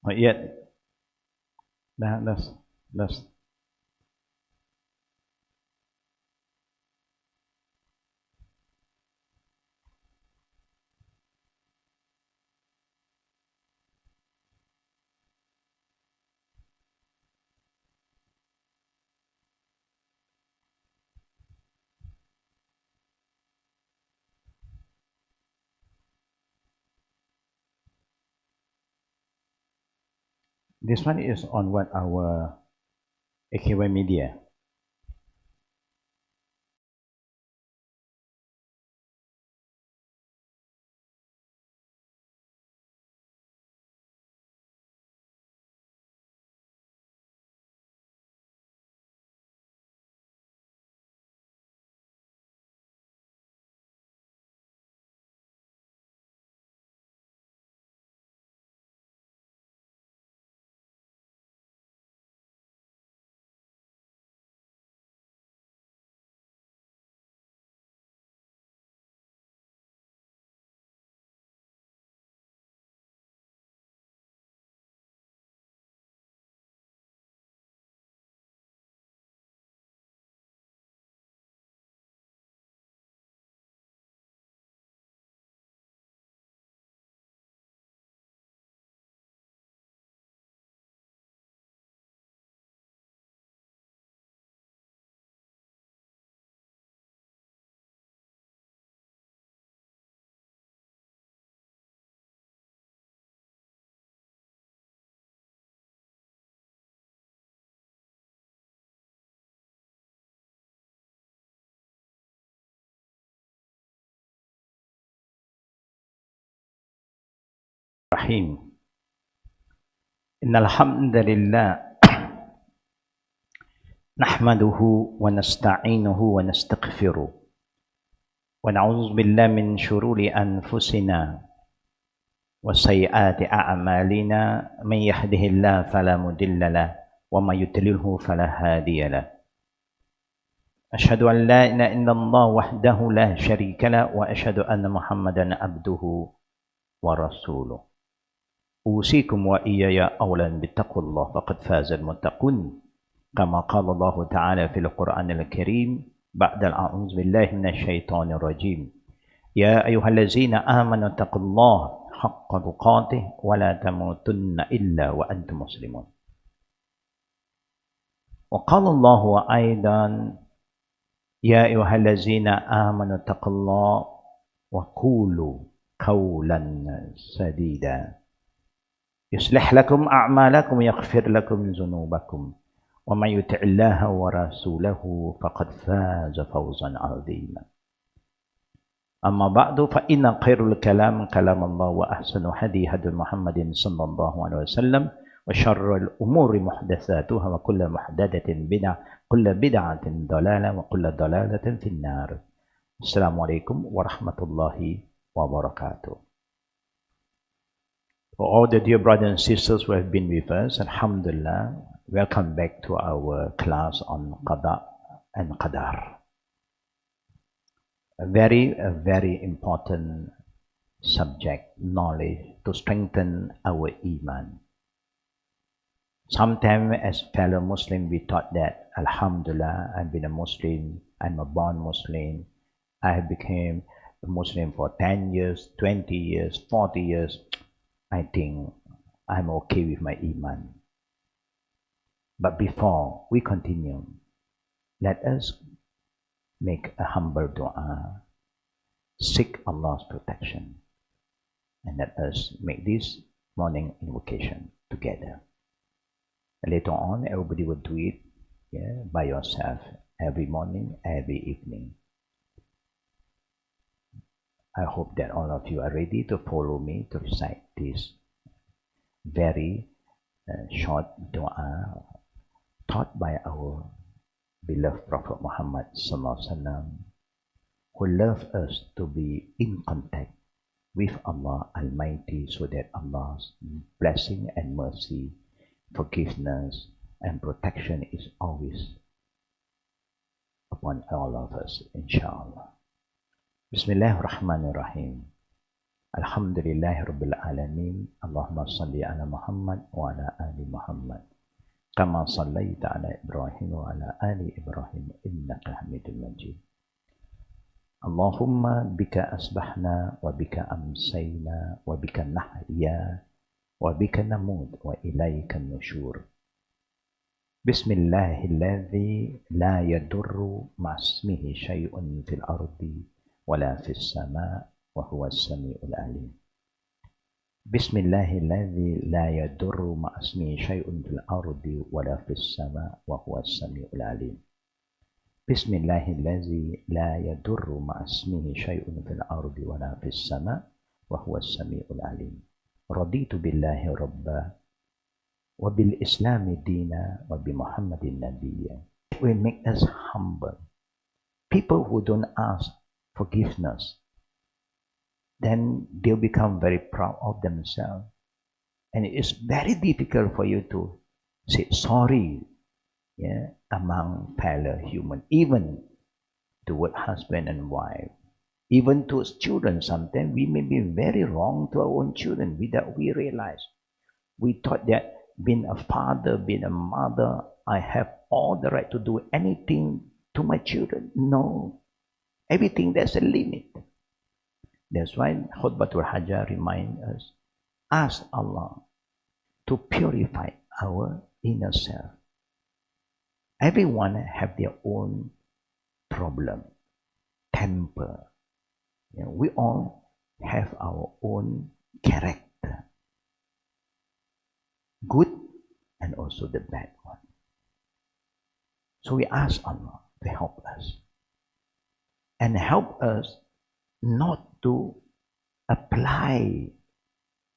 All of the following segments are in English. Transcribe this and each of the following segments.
Not yet. That's this one is on what our AKY media. Rahim. Innal hamdalillah nahmaduhu wa nasta'inuhu wa nastaghfiruh wa na'udzu billahi min shururi anfusina wa sayyiati a'malina man yahdihillahu fala mudilla lahu wa may yudlilhu fala hadiya lahu. Ashhadu an la ilaha illallah wahdahu la syarika lahu wa ashhadu anna Muhammadan abduhu wa rasuluh. أوصيكم وإياي أولا بتقوى الله فقد فاز المتقون كما قال الله تعالى في القرآن الكريم بعد أعوذ بالله من الشيطان الرجيم يا أيها الذين آمنوا اتقوا الله حق تقاته ولا تموتن إلا وأنتم مسلمون. وقال الله أيضا يا أيها الذين آمنوا اتقوا الله وقولوا قولا سديدا يصلح لكم أعمالكم ويغفر لكم ذنوبكم ومن يطع الله ورسوله فقد فاز فوزا عظيما. أما بعد فإن خير الكلام كلام الله وأحسن هدي هدي محمد صلى الله عليه وسلم وشر الأمور محدثاتها وكل محدثة بدعة كل بدعة ضلالة وكل ضلالة في النار. Assalamu'alaikum warahmatullahi wabarakatuh. For all the dear brothers and sisters who have been with us, Alhamdulillah, welcome back to our class on Qada and Qadar. A very important subject, knowledge, to strengthen our Iman. Sometimes as fellow Muslim, we thought that, Alhamdulillah, I've been a Muslim, I'm a born Muslim, I became a Muslim for 10 years, 20 years, 40 years, I think I'm okay with my Iman. But before we continue, let us make a humble dua, seek Allah's protection, and let us make this morning invocation together. And later on, everybody will do it by yourself, every morning, every evening. I hope that all of you are ready to follow me to recite this very short dua taught by our beloved Prophet Muhammad Sallallahu Alaihi Wasallam, who loved us to be in contact with Allah Almighty so that Allah's blessing and mercy, forgiveness and protection is always upon all of us, inshaAllah. Bismillahirrahmanirrahim. Alhamdulillahi Rabbil Alameen. Allahumma salli ala Muhammad wa ala ali Muhammad. Kama sallaita ala Ibrahim wa ala ali Ibrahim innaka Hamidul Majid. Allahumma bika asbahna wa bika amsayna wa bika nahya wa bika namut wa ilaika nushur. Bismillahilladzi la yadurru ma'asmihi syai'un fil ardi wala fis sama' wa huwas sami'ul alim. Bismillahilladzi la yadurru ma'asmihi syai'un fil ardi wala fis sama' wa huwas sami'ul alim. Bismillahilladzi la yadurru ma'asmihi syai'un fil ardi wala fis sama' wa huwas sami'ul alim. Raditu billahi rabba wa bil islami dina wa bi Muhammadin nabiyya. It will make us humble. People who don't ask forgiveness, then they'll become very proud of themselves. And it is very difficult for you to say sorry, among fellow human, even toward husband and wife, even to children. Sometimes we may be very wrong to our own children without we realize. We thought that being a father, being a mother, I have all the right to do anything to my children. No, everything there's a limit. That's why Khutbatul Hajjah reminds us, ask Allah to purify our inner self. Everyone have their own problem, temper. We all have our own character, good and also the bad one. So we ask Allah to help us and help us not to apply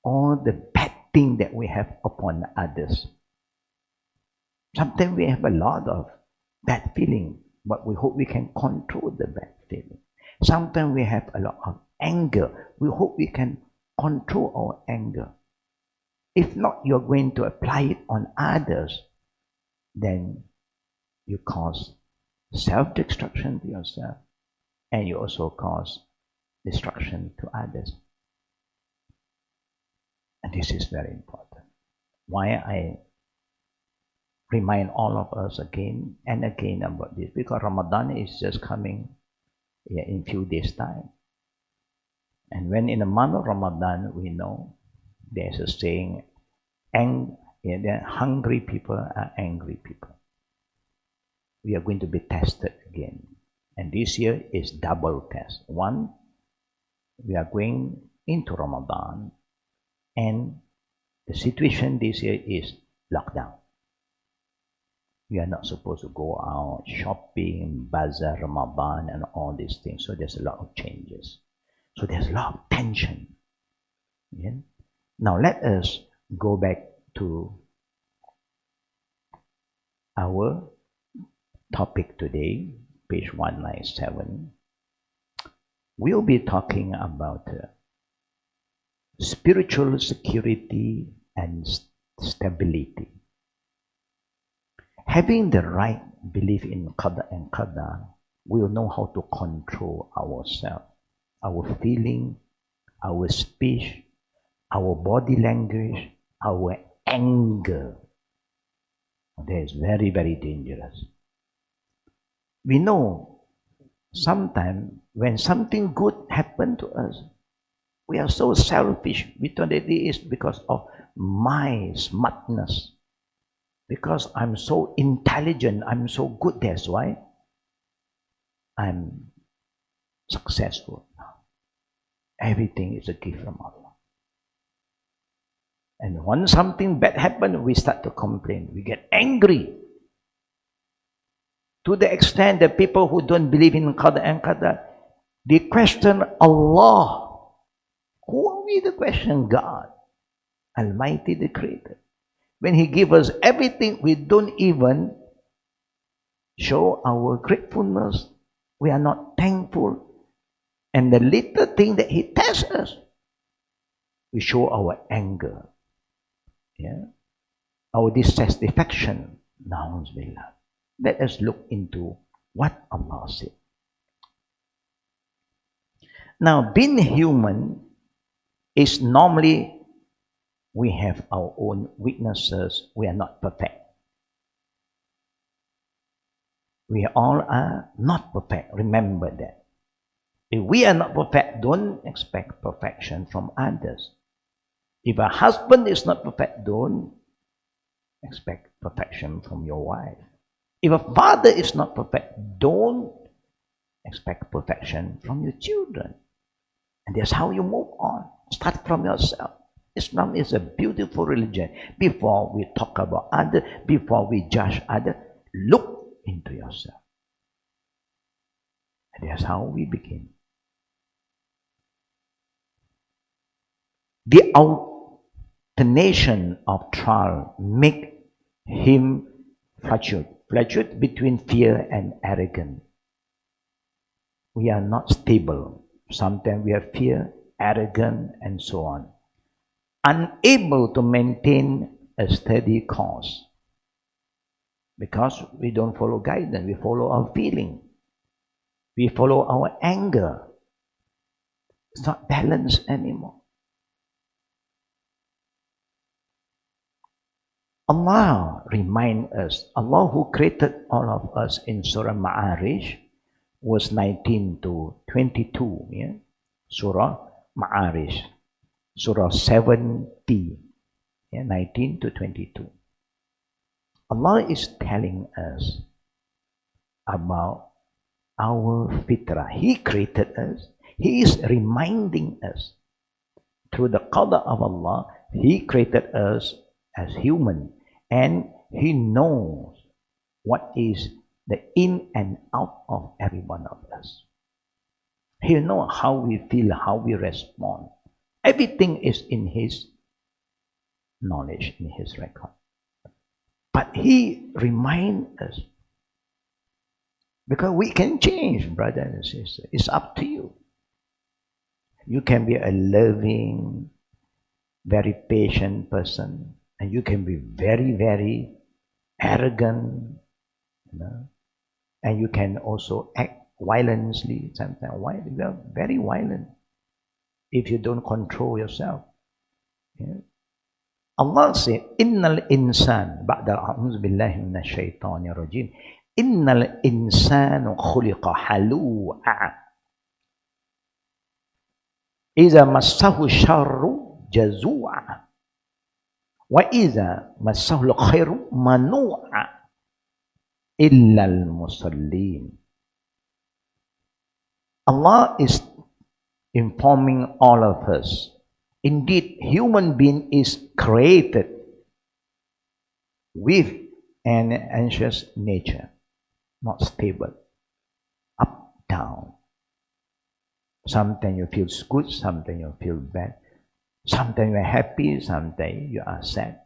all the bad thing that we have upon others. Sometimes we have a lot of bad feeling, but we hope we can control the bad feeling. Sometimes we have a lot of anger. We hope we can control our anger. If not, you're going to apply it on others, then you cause self-destruction to yourself, and you also cause destruction to others. And this is very important. Why I remind all of us again and again about this, because Ramadan is just coming in few days' time. And when in the month of Ramadan, we know there's a saying, hungry people are angry people. We are going to be tested again. And this year is double test. One, we are going into Ramadan, and the situation this year is lockdown. We are not supposed to go out shopping, bazaar, Ramadan, and all these things. So there's a lot of changes. So there's a lot of tension. Yeah? Now let us go back to our topic today, page 197. We'll be talking about spiritual security and stability. Having the right belief in Qada and Qadar, we'll know how to control ourselves, our feeling, our speech, our body language, our anger. That is very, very dangerous. We know sometimes when something good happens to us, we are so selfish. We thought that it is because of my smartness. Because I'm so intelligent, I'm so good, that's why I'm successful. Everything is a gift from Allah. And when something bad happens, we start to complain. We get angry. To the extent that people who don't believe in Qada and Qadar, they question Allah. Who are we to question God? Almighty, the Creator. When He gives us everything, we don't even show our gratefulness. We are not thankful. And the little thing that He tests us, we show our anger, our dissatisfaction. Na'uzubillah. Let us look into what Allah said. Now, being human, is normally we have our own weaknesses. We are not perfect. We all are not perfect. Remember that. If we are not perfect, don't expect perfection from others. If a husband is not perfect, don't expect perfection from your wife. If a father is not perfect, don't expect perfection from your children. And that's how you move on. Start from yourself. Islam is a beautiful religion. Before we talk about others, before we judge others, look into yourself. And that's how we begin. The alternation of trial make him fluctuate between fear and arrogance. We are not stable. Sometimes we have fear, arrogance, and so on. Unable to maintain a steady course. Because we don't follow guidance, we follow our feeling. We follow our anger. It's not balanced anymore. Allah reminds us, Allah who created all of us in Surah Ma'arij, verse 19 to 22, yeah? Surah Ma'arij, Surah 70, yeah? 19 to 22. Allah is telling us about our fitrah. He created us. He is reminding us through the Qada of Allah. He created us as human, and He knows what is the in and out of every one of us. He knows how we feel, how we respond. Everything is in His knowledge, in His record. But He reminds us, because we can change, brothers and sisters. It's up to you. You can be a loving, very patient person, and you can be very, very arrogant, you know? And you can also act violently, sometimes you are very violent if you don't control yourself. Yeah? Allah said, Innal insan, ba'da a'udzu billahi minash shaitanir rajim, Innal insanu khuliqa halu'a. Iza massahu syarru jazu'a. Wa iza massahu khairu manu'a. Illal musallin. Allah is informing all of us. Indeed, human being is created with an anxious nature, not stable, up, down. Sometimes you feel good, sometimes you feel bad. Sometimes you are happy, sometimes you are sad.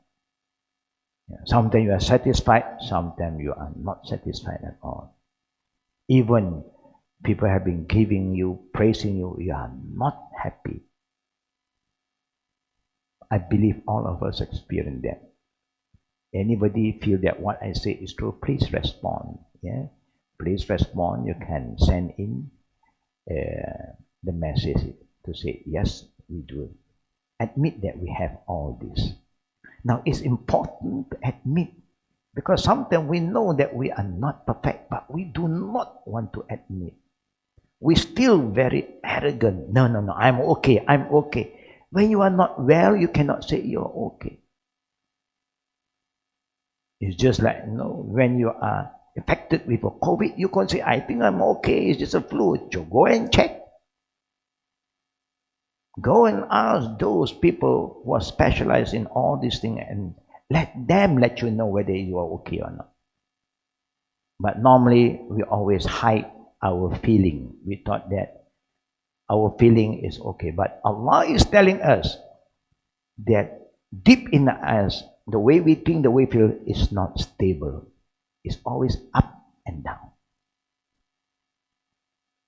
Sometimes you are satisfied, sometimes you are not satisfied at all. Even people have been giving you, praising you, you are not happy. I believe all of us experience that. Anybody feel that what I say is true, please respond. Yeah, please respond. You can send in the message to say, yes, we do. Admit that we have all this. Now, it's important to admit, because sometimes we know that we are not perfect, but we do not want to admit. We're still very arrogant. No, I'm okay, I'm okay. When you are not well, you cannot say you're okay. It's just like, when you are affected with a COVID, you can't say, I think I'm okay, it's just a flu. So go and check. Go and ask those people who are specialized in all these things and let them let you know whether you are okay or not. But normally, we always hide our feeling. We thought that our feeling is okay. But Allah is telling us that deep in us, the way we think, the way we feel is not stable. It's always up and down.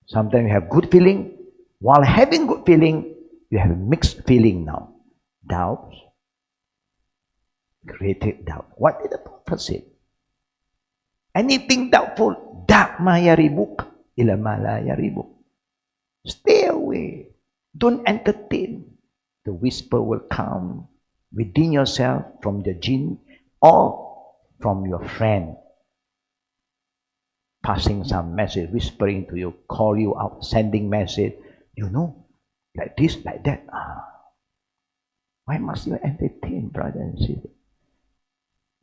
Sometimes you have good feeling. While having good feeling, you have a mixed feeling now. Doubts, created doubt. What did the Prophet say? Anything doubtful, da' ma yaribuk ila ma la yaribuk. Stay away. Don't entertain the whisper will come within yourself from the jinn or from your friend, passing some message, whispering to you, call you out, sending message, like this, like that. Why must you entertain, brother and sister?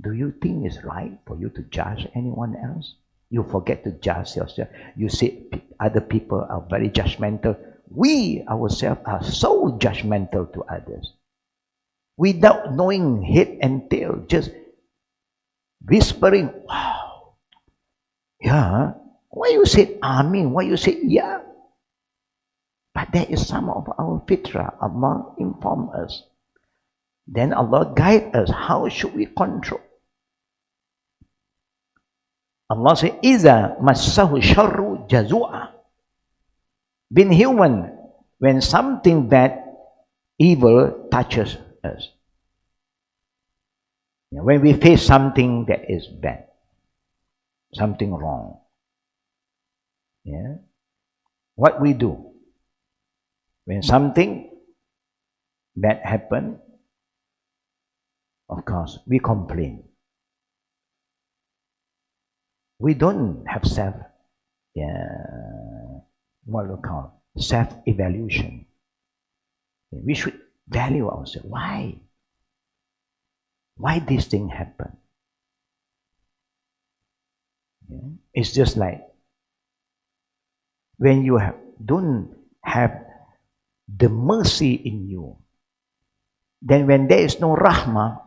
Do you think it's right for you to judge anyone else? You forget to judge yourself. You say other people are very judgmental. We ourselves are so judgmental to others. Without knowing head and tail, just whispering, wow, yeah. Why you say Amin? Why you say yeah? But that is some of our fitrah. Allah inform us. Then Allah guide us. How should we control? Allah says, "Iza massahu sharru jazua." Being human, when something bad, evil touches us. When we face something that is bad, something wrong, what we do? When something bad happens, of course, we complain. We don't have self-evaluation. We should value ourselves. Why? Why this thing happen? It's just like when you don't have the mercy in you, then when there is no rahmah,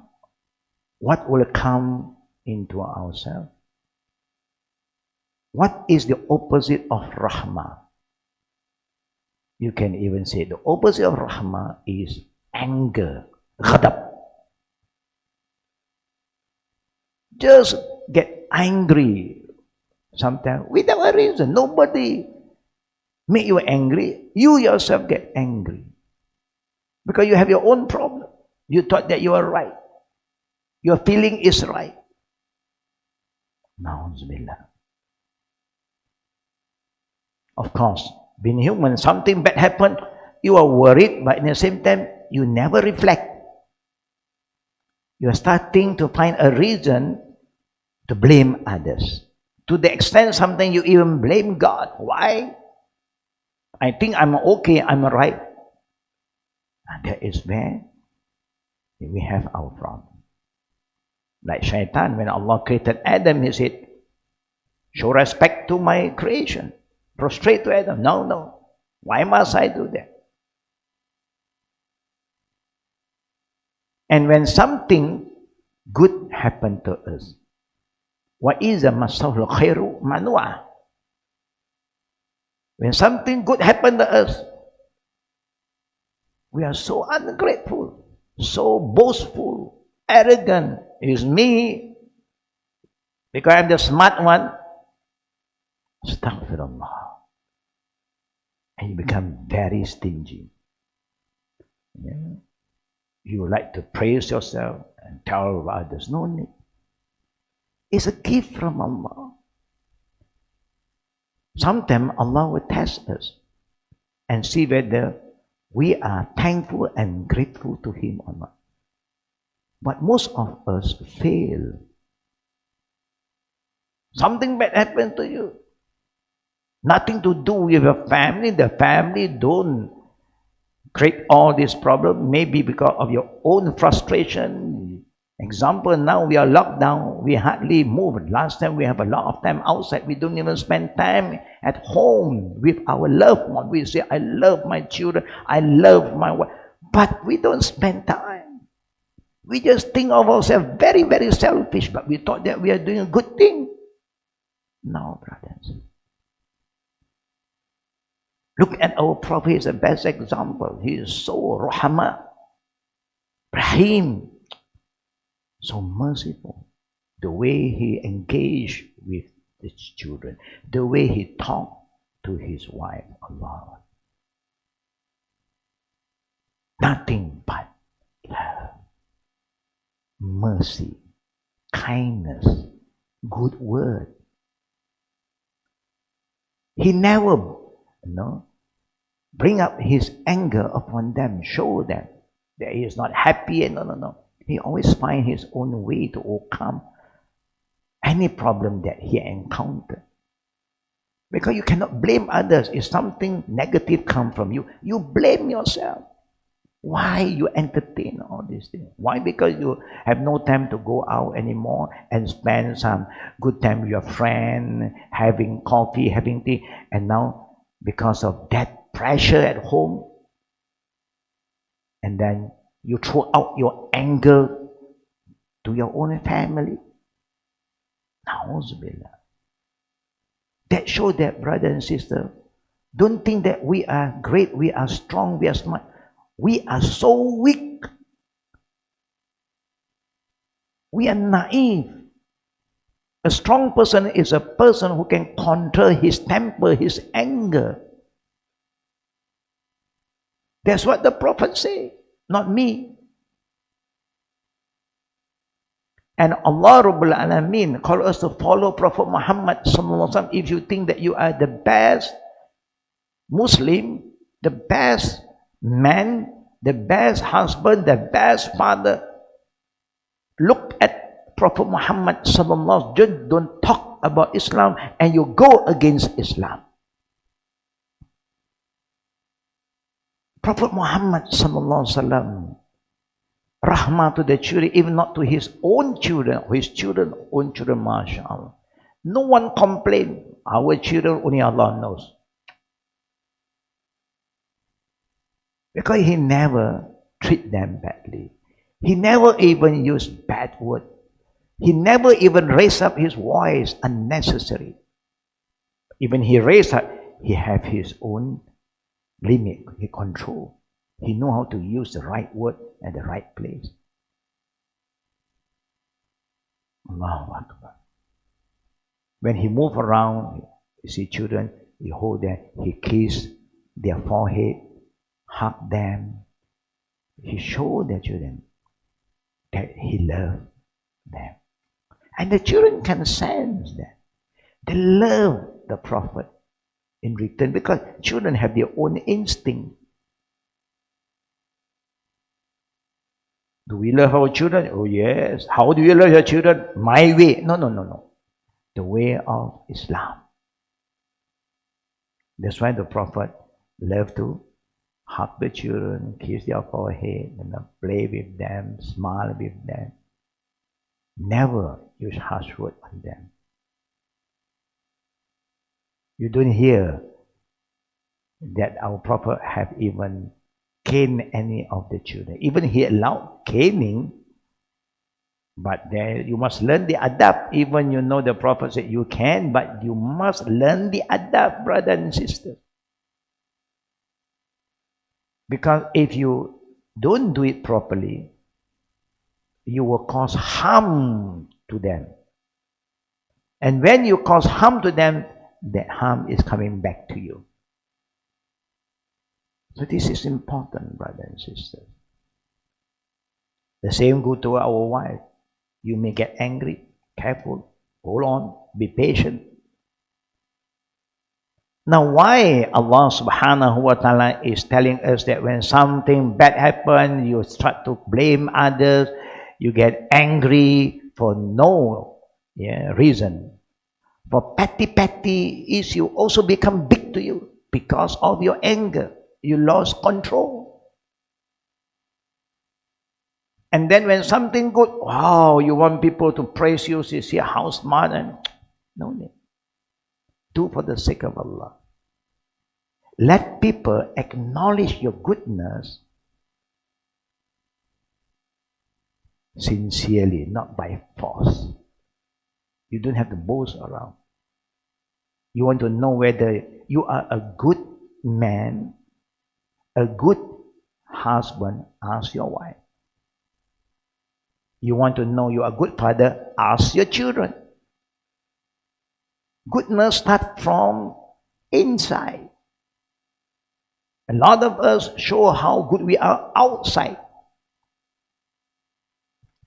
what will come into ourselves? What is the opposite of rahmah? You can even say the opposite of rahmah is anger, ghadab. Just get angry sometimes without a reason. Nobody make you angry. You yourself get angry because you have your own problem. You thought that you are right. Your feeling is right. Na'udzubillah. Of course, being human, something bad happened, you are worried, but at the same time, you never reflect. You are starting to find a reason to blame others. To the extent sometimes you even blame God. Why? I think I'm okay, I'm right. And that is where we have our problem. Like Shaitan, when Allah created Adam, he said, show respect to my creation. Prostrate to Adam. No. Why must I do that? And when something good happened to us, وَإِذَا مَسَّهُ الْخَيْرُ مَنُوعًا. When something good happened to us, we are so ungrateful, so boastful, arrogant. It's me, because I'm the smart one. Astaghfirullah. And you become very stingy. You like to praise yourself and tell others. No need. It's a gift from Allah. Sometimes Allah will test us and see whether we are thankful and grateful to Him or not. But most of us fail. Something bad happened to you. Nothing to do with your family. The family don't create all this problem. Maybe because of your own frustration. Example, now we are locked down. We hardly move. Last time we have a lot of time outside. We don't even spend time at home with our loved one. We say, I love my children. I love my wife. But we don't spend time. We just think of ourselves very, very selfish. But we thought that we are doing a good thing. No, brothers. Look at our Prophet, he's the best example. He is so rahmah, rahim, so merciful. The way he engaged with his children, the way he talked to his wife, Allah. Nothing but love, mercy, kindness, good word. He never, bring up his anger upon them, show them. that he is not happy, and no. He always finds his own way to overcome any problem that he encountered. Because you cannot blame others. If something negative comes from you, you blame yourself. Why you entertain all these things? Why? Because you have no time to go out anymore and spend some good time with your friend, having coffee, having tea. And now, because of that pressure at home, and then you throw out your anger to your own family. Na'uzubillah. That shows that, brother and sister, don't think that we are great, we are strong, we are smart. We are so weak. We are naive. A strong person is a person who can control his temper, his anger. That's what the Prophet said, not me. And Allah Rabbul Alameen called us to follow Prophet Muhammad Sallallahu Alaihi Wasallam. If you think that you are the best Muslim, the best man, the best husband, the best father, look at Prophet Muhammad Sallallahu Alaihi Wasallam. Just don't talk about Islam and you go against Islam. Prophet Muhammad Sallallahu Alaihi Wasallam, rahmah to the children, even not to his own children, own children, mashallah. No one complained. Our children, only Allah knows. Because he never treat them badly. He never even used bad word. He never even raised up his voice unnecessary. Even he raised up, he have his own limit, he control. He know how to use the right word at the right place. Allahu Akbar. When he move around, you see children, he hold them, he kiss their forehead, hug them. He show the children that he love them. And the children can sense that. They love the Prophet in return because children have their own instinct. Do we love our children? Oh yes. How do you love your children? My way. No. The way of Islam. That's why the Prophet loved to hug the children, kiss their forehead, and play with them, smile with them. Never use harsh words on them. You don't hear that our Prophet have even cane any of the children. Even he allowed caning, but there you must learn the adab. Even you know the Prophet said you can, but you must learn the adab, brother and sister. Because if you don't do it properly, you will cause harm to them. And when you cause harm to them, that harm is coming back to you. So this is important, brother and sister. The same goes to our wife. You may get angry. Careful. Hold on. Be patient. Now why Allah subhanahu wa ta'ala is telling us that when something bad happens, you start to blame others, you get angry for no reason. For petty issue also become big to you because of your anger. You lost control. And then when something good, wow, you want people to praise you, see how smart, and no need. Do for the sake of Allah. Let people acknowledge your goodness sincerely, not by force. You don't have to boast around. You want to know whether you are a good man, a good husband, ask your wife. You want to know you are a good father, ask your children. Goodness starts from inside. A lot of us show how good we are outside.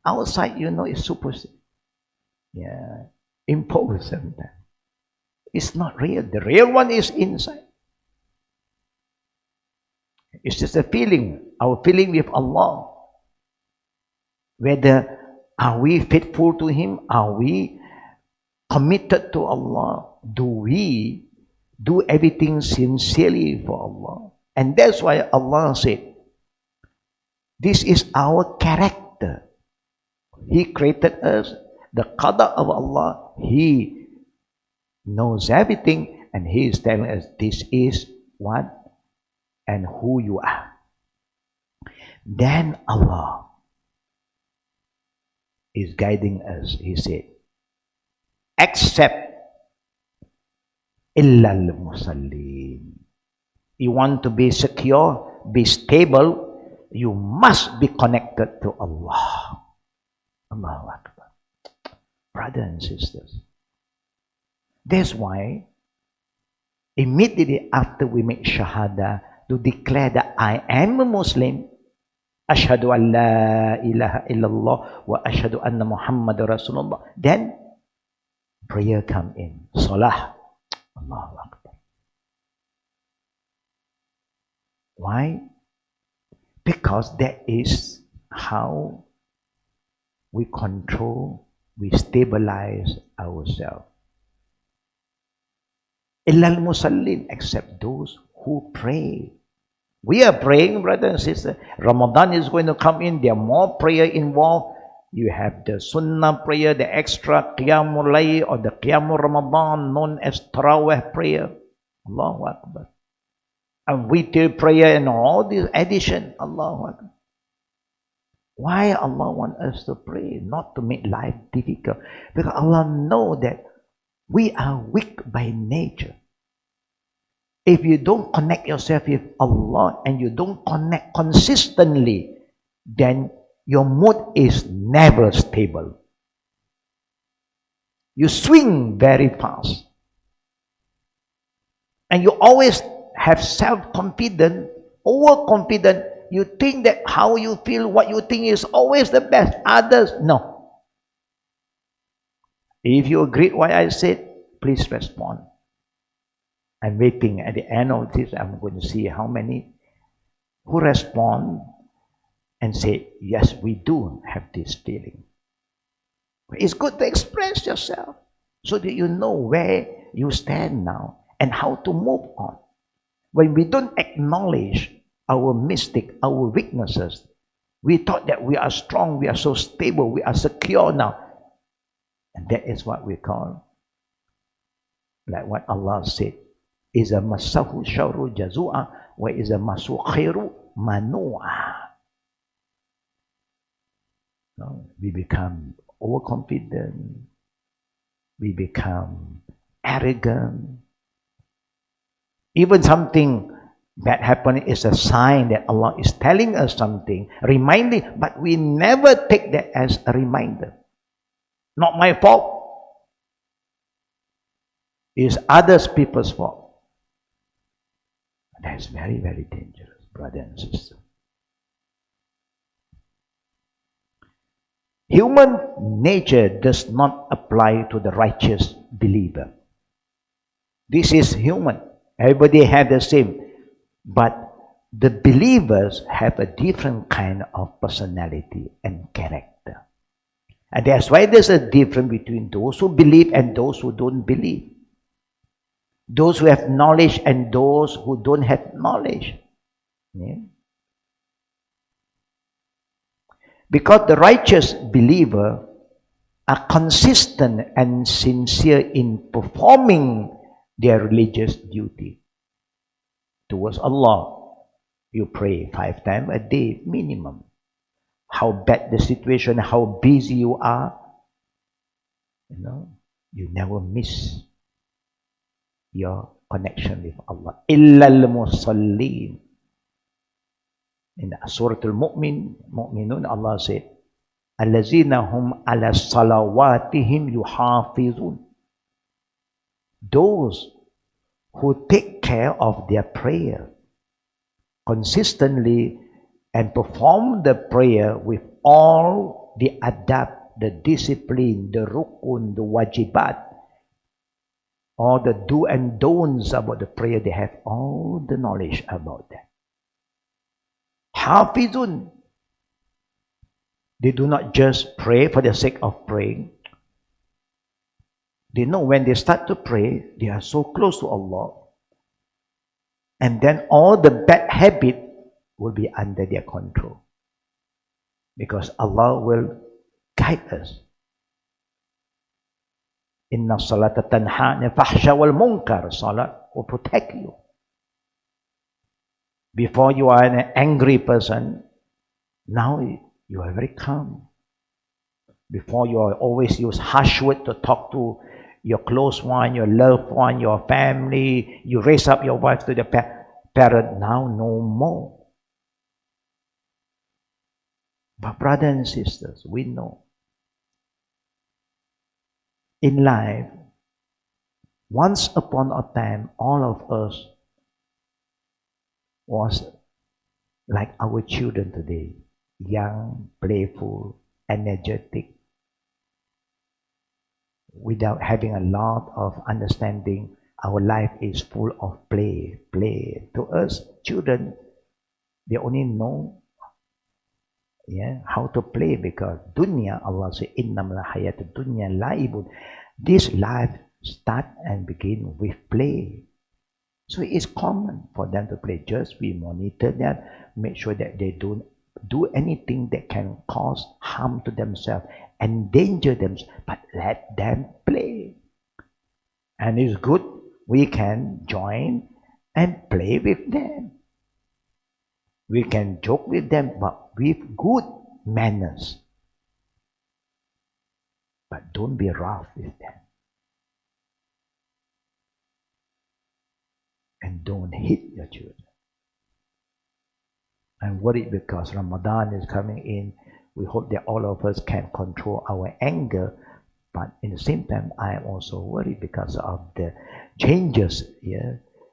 Outside, is super, imposed sometimes. It's not real. The real one is inside. It's just a feeling, our feeling with Allah. Whether are we faithful to Him? Are we committed to Allah? Do we do everything sincerely for Allah? And that's why Allah said, this is our character. He created us, the Qada of Allah. He knows everything, and He is telling us this is what and who you are. Then Allah is guiding us. He said, except illal musallin. You want to be secure, be stable, you must be connected to Allah. Allahu Akbar. Brothers and sisters. That's why immediately after we make shahada, to declare that I am a Muslim, ashhadu an la ilaha illallah wa ashhadu anna Muhammad Rasulullah, then prayer come in. Salah. Allahu Akbar. Why? Because that is how we control, we stabilize ourselves. Illal musallin, except those who pray. We are praying, brothers and sisters. Ramadan is going to come in. There are more prayer involved. You have the Sunnah prayer, the extra Qiyamul Layl or the Qiyamul Ramadan known as Tarawih prayer. Allahu Akbar. And witr prayer and all this addition. Allahu Akbar. Why Allah wants us to pray? Not to make life difficult. Because Allah knows that we are weak by nature. If you don't connect yourself with Allah and you don't connect consistently, then your mood is never stable. You swing very fast. And you always have self-confidence, overconfident. You think that how you feel, what you think is always the best. Others, no. If you agree what I said, please respond. I'm waiting at the end of this. I'm going to see how many who respond and say, yes, we do have this feeling. It's good to express yourself so that you know where you stand now and how to move on. When we don't acknowledge our mistake, our weaknesses, we thought that we are strong, we are so stable, we are secure now. And that is what we call, like what Allah said, is a masahu syarru jazua wa is a masu khairu manua. We become overconfident, we become arrogant. Even something bad happening is a sign that Allah is telling us something, reminding, but we never take that as a reminder. Not my fault. It's others people's fault. That's very, very dangerous, brother and sister. Human nature does not apply to the righteous believer. This is human. Everybody have the same. But the believers have a different kind of personality and character. And that's why there's a difference between those who believe and those who don't believe. Those who have knowledge and those who don't have knowledge. Yeah? Because the righteous believer are consistent and sincere in performing their religious duty towards Allah. You pray 5 times a day minimum. How bad the situation, how busy you are, you never miss your connection with Allah. Illal musallin. In Surah Al-Mu'minun, Allah said, Allazina hum ala salawatihim yuhafizun. Those who take care of their prayer consistently and perform the prayer with all the adab, the discipline, the rukun, the wajibat, all the do and don'ts about the prayer, they have all the knowledge about that. Hafizun. They do not just pray for the sake of praying. They know when they start to pray, they are so close to Allah. And then all the bad habit will be under their control. Because Allah will guide us. Inna salata tanha anil fahsya wal munkar. Salat will protect you. Before you are an angry person, now you are very calm. Before you always use harsh words to talk to your close one, your loved one, your family. You raise up your wife to the parent. Now no more. But brothers and sisters, we know in life, once upon a time, all of us was like our children today, young, playful, energetic, without having a lot of understanding. Our life is full of play. To us, children, they only know how to play, because dunya, Allah says, innamal hayatud dunya laibun. This life start and begin with play. So it's common for them to play. Just we monitor them, make sure that they don't do anything that can cause harm to themselves, endanger them, but let them play. And it's good we can join and play with them. We can joke with them, but with good manners. But don't be rough with them. And don't hit your children. I'm worried because Ramadan is coming in. We hope that all of us can control our anger. But in the same time, I am also worried because of the changes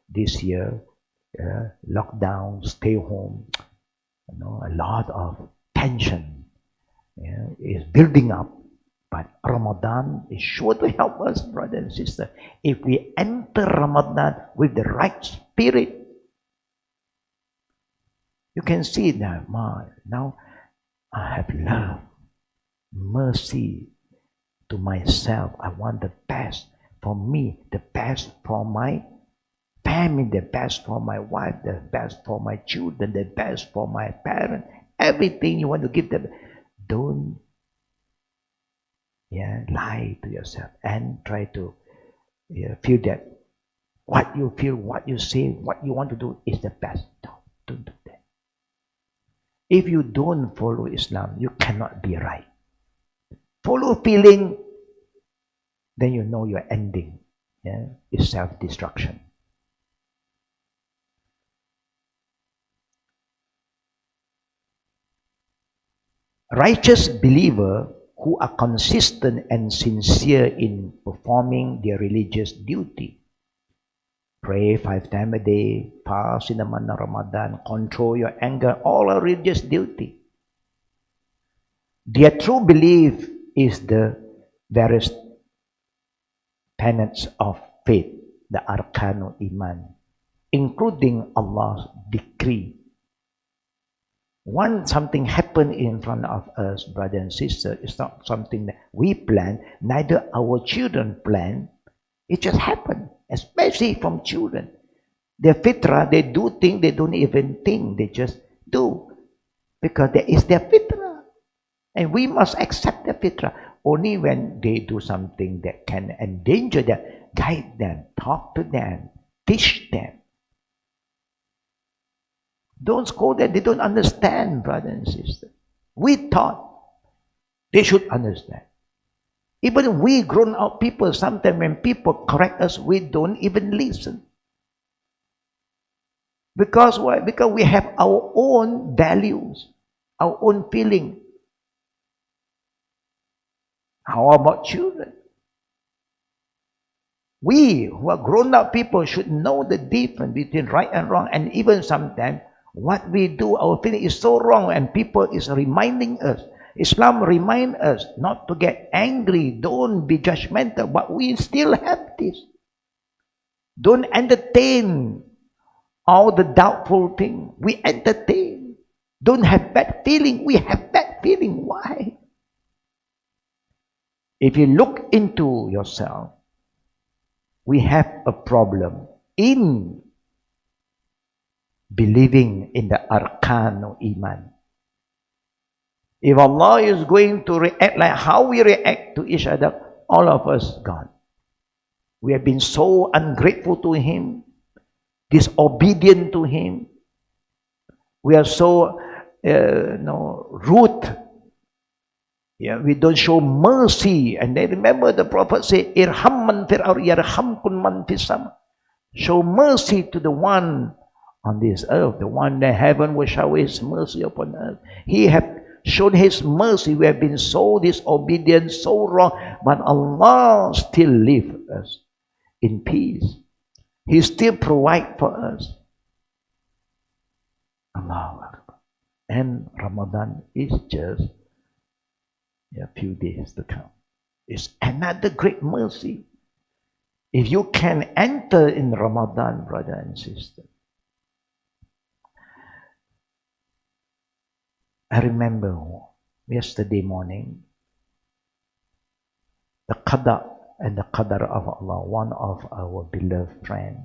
this year. Lockdown, stay home. A lot of tension is building up. But Ramadan is sure to help us, brothers and sisters, if we enter Ramadan with the right spirit. You can see that now I have love, mercy to myself. I want the best for me, the best for my family, the best for my wife, the best for my children, the best for my parents. Everything you want to give them. Don't lie to yourself and try to feel that what you feel, what you say, what you want to do is the best. Don't do that. If you don't follow Islam, you cannot be right. Follow feeling, then you know your ending is self-destruction. Righteous believer who are consistent and sincere in performing their religious duty. Pray 5 times a day, fast in the month of Ramadan, control your anger, all are religious duty. Their true belief is the various tenets of faith, the arkanul iman, including Allah's decree. Once something happened in front of us, brother and sister, it's not something that we plan, neither our children plan. It just happened, especially from children. Their fitrah, they do things they don't even think, they just do. Because that is their fitrah. And we must accept their fitrah. Only when they do something that can endanger them, guide them, talk to them, teach them. Don't scold them, they don't understand, brother and sister. We thought they should understand. Even we grown up people, sometimes when people correct us, we don't even listen. Because why? Because we have our own values, our own feeling. How about children? We who are grown up people should know the difference between right and wrong. And even sometimes what we do, our feeling is so wrong, and people is reminding us. Islam reminds us not to get angry, don't be judgmental, but we still have this. Don't entertain all the doubtful things. We entertain. Don't have bad feeling. We have bad feeling. Why? If you look into yourself, we have a problem in believing in the arkan of iman. If Allah is going to react like how we react to each other, all of us gone. We have been so ungrateful to Him, disobedient to Him. We are so rude. Yeah, we don't show mercy. And then remember the Prophet said, "Irham man fil ardi yarhamkum man fis sama." Show mercy to the one on this earth, the one that heaven will shower His mercy upon us. He have shown His mercy. We have been so disobedient, so wrong, but Allah still leave us in peace. He still provide for us. Allah. And Ramadan is just a few days to come. It's another great mercy. If you can enter in Ramadan, brother and sister. I remember yesterday morning, the Qada and the Qadr of Allah, one of our beloved friend,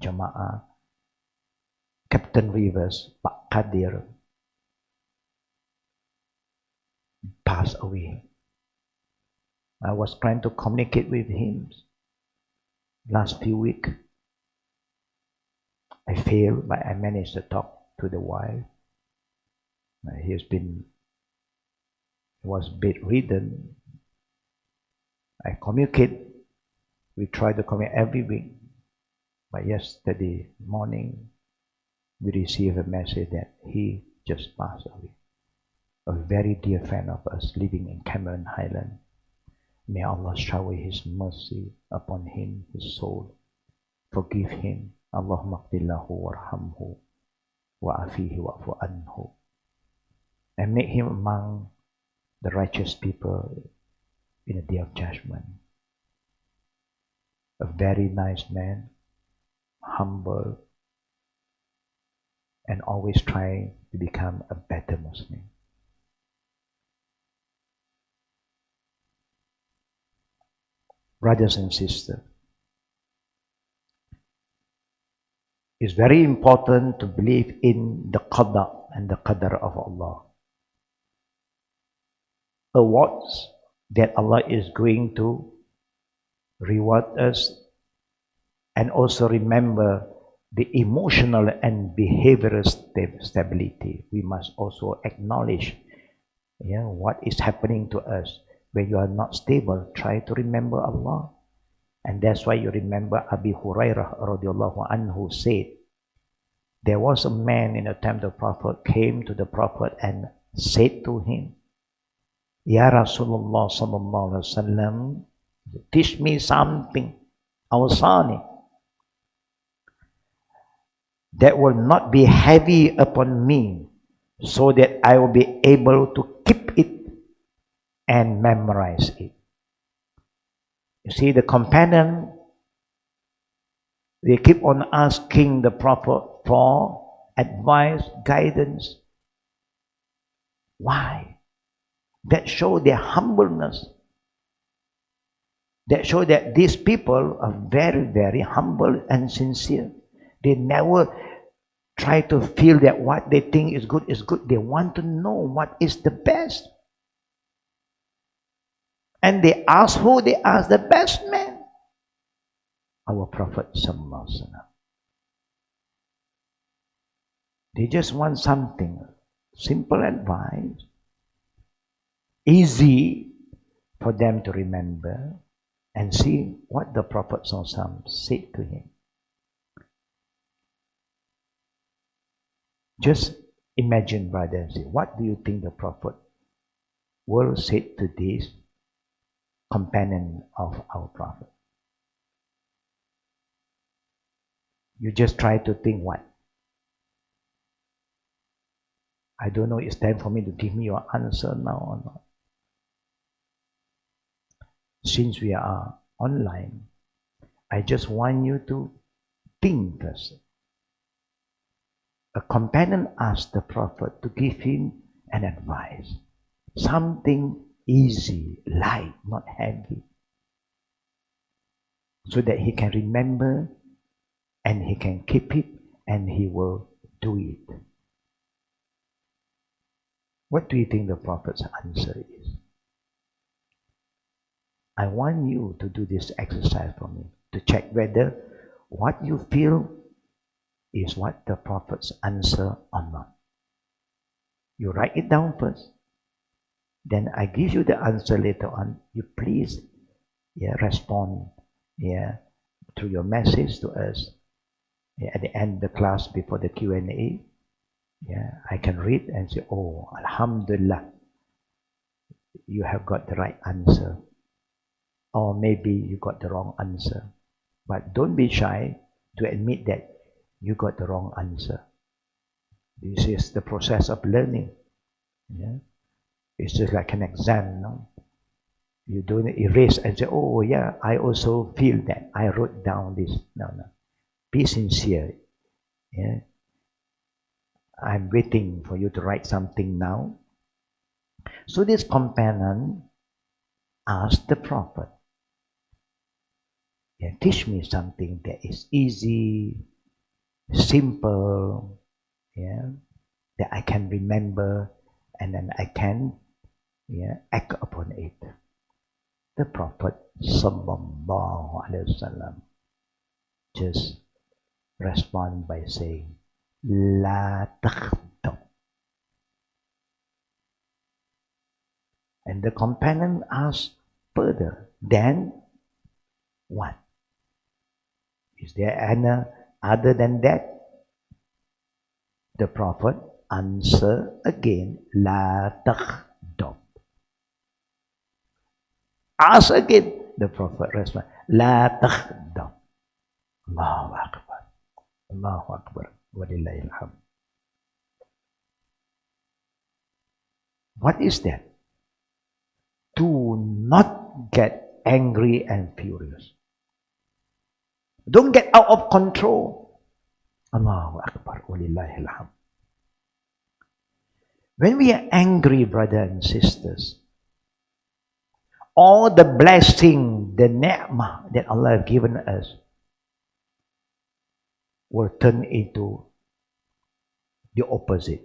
Jama'ah, Captain Rivers, Pak Qadr, passed away. I was trying to communicate with him last few weeks. I failed, but I managed to talk to the wife. He was bedridden. I communicate. We try to communicate every week. But yesterday morning, we received a message that he just passed away. A very dear friend of us living in Cameron Highland. May Allah shower His mercy upon him, his soul. Forgive him. Allahumma qbillahu warhamhu wa'afihi wa'fu anhu. And make him among the righteous people in the day of judgment. A very nice man, humble, and always trying to become a better Muslim. Brothers and sisters, it's very important to believe in the Qada and the Qadr of Allah. Awards that Allah is going to reward us, and also remember the emotional and behavioral stability. We must also acknowledge what is happening to us. When you are not stable, try to remember Allah. And that's why you remember Abi Hurairah radiallahu anhu said, there was a man in the time the Prophet came to the Prophet and said to him, Ya Rasulullah sallallahu alaihi wasallam, teach me something, awsani, that will not be heavy upon me, so that I will be able to keep it and memorize it. You see, the companion, they keep on asking the Prophet for advice, guidance. Why? That shows their humbleness. That shows that these people are very, very humble and sincere. They never try to feel that what they think is good is good. They want to know what is the best. And they ask who? They ask the best man, our Prophet sallallahu alaihi wasallam. They just want something, simple advice, easy for them to remember, and see what the Prophet sallallahu alaihi wasallam said to him. Just imagine, brothers, what do you think the Prophet will say to this companion of our Prophet? You just try to think what? I don't know, it's time for me to give me your answer now or not. Since we are online, I just want you to think first. a companion asked the Prophet to give him an advice. Something easy, light, not heavy. So that he can remember and he can keep it and he will do it. What do you think the Prophet's answer is? I want you to do this exercise for me to check whether what you feel is what the Prophet's answer or not. You write it down first. Then I give you the answer later on. You please respond through your message to us at the end of the class before the Q&A. I can read and say, oh, Alhamdulillah, you have got the right answer. Or maybe you got the wrong answer. But don't be shy to admit that you got the wrong answer. This is the process of learning. It's just like an exam. No? You don't erase and say, oh yeah, I also feel that. I wrote down this. No. Be sincere. I'm waiting for you to write something now. So this companion asked the Prophet, teach me something that is easy, simple, that I can remember and then I can act upon it. The Prophet Sallallahu Alaihi Wasallam just respond by saying, La takhtab. And the companion asked further, then what? Is there any other than that? The Prophet answered again, La takhtab. Ask again. The Prophet responded, La takhtab. Allahu Akbar. Allahu Akbar. Walillahi alhamd. What is that? Do not get angry and furious. Don't get out of control. Allahu Akbar. Walillahi alhamd. When we are angry, brothers and sisters, all the blessing, the ni'mah that Allah has given us will turn into the opposite.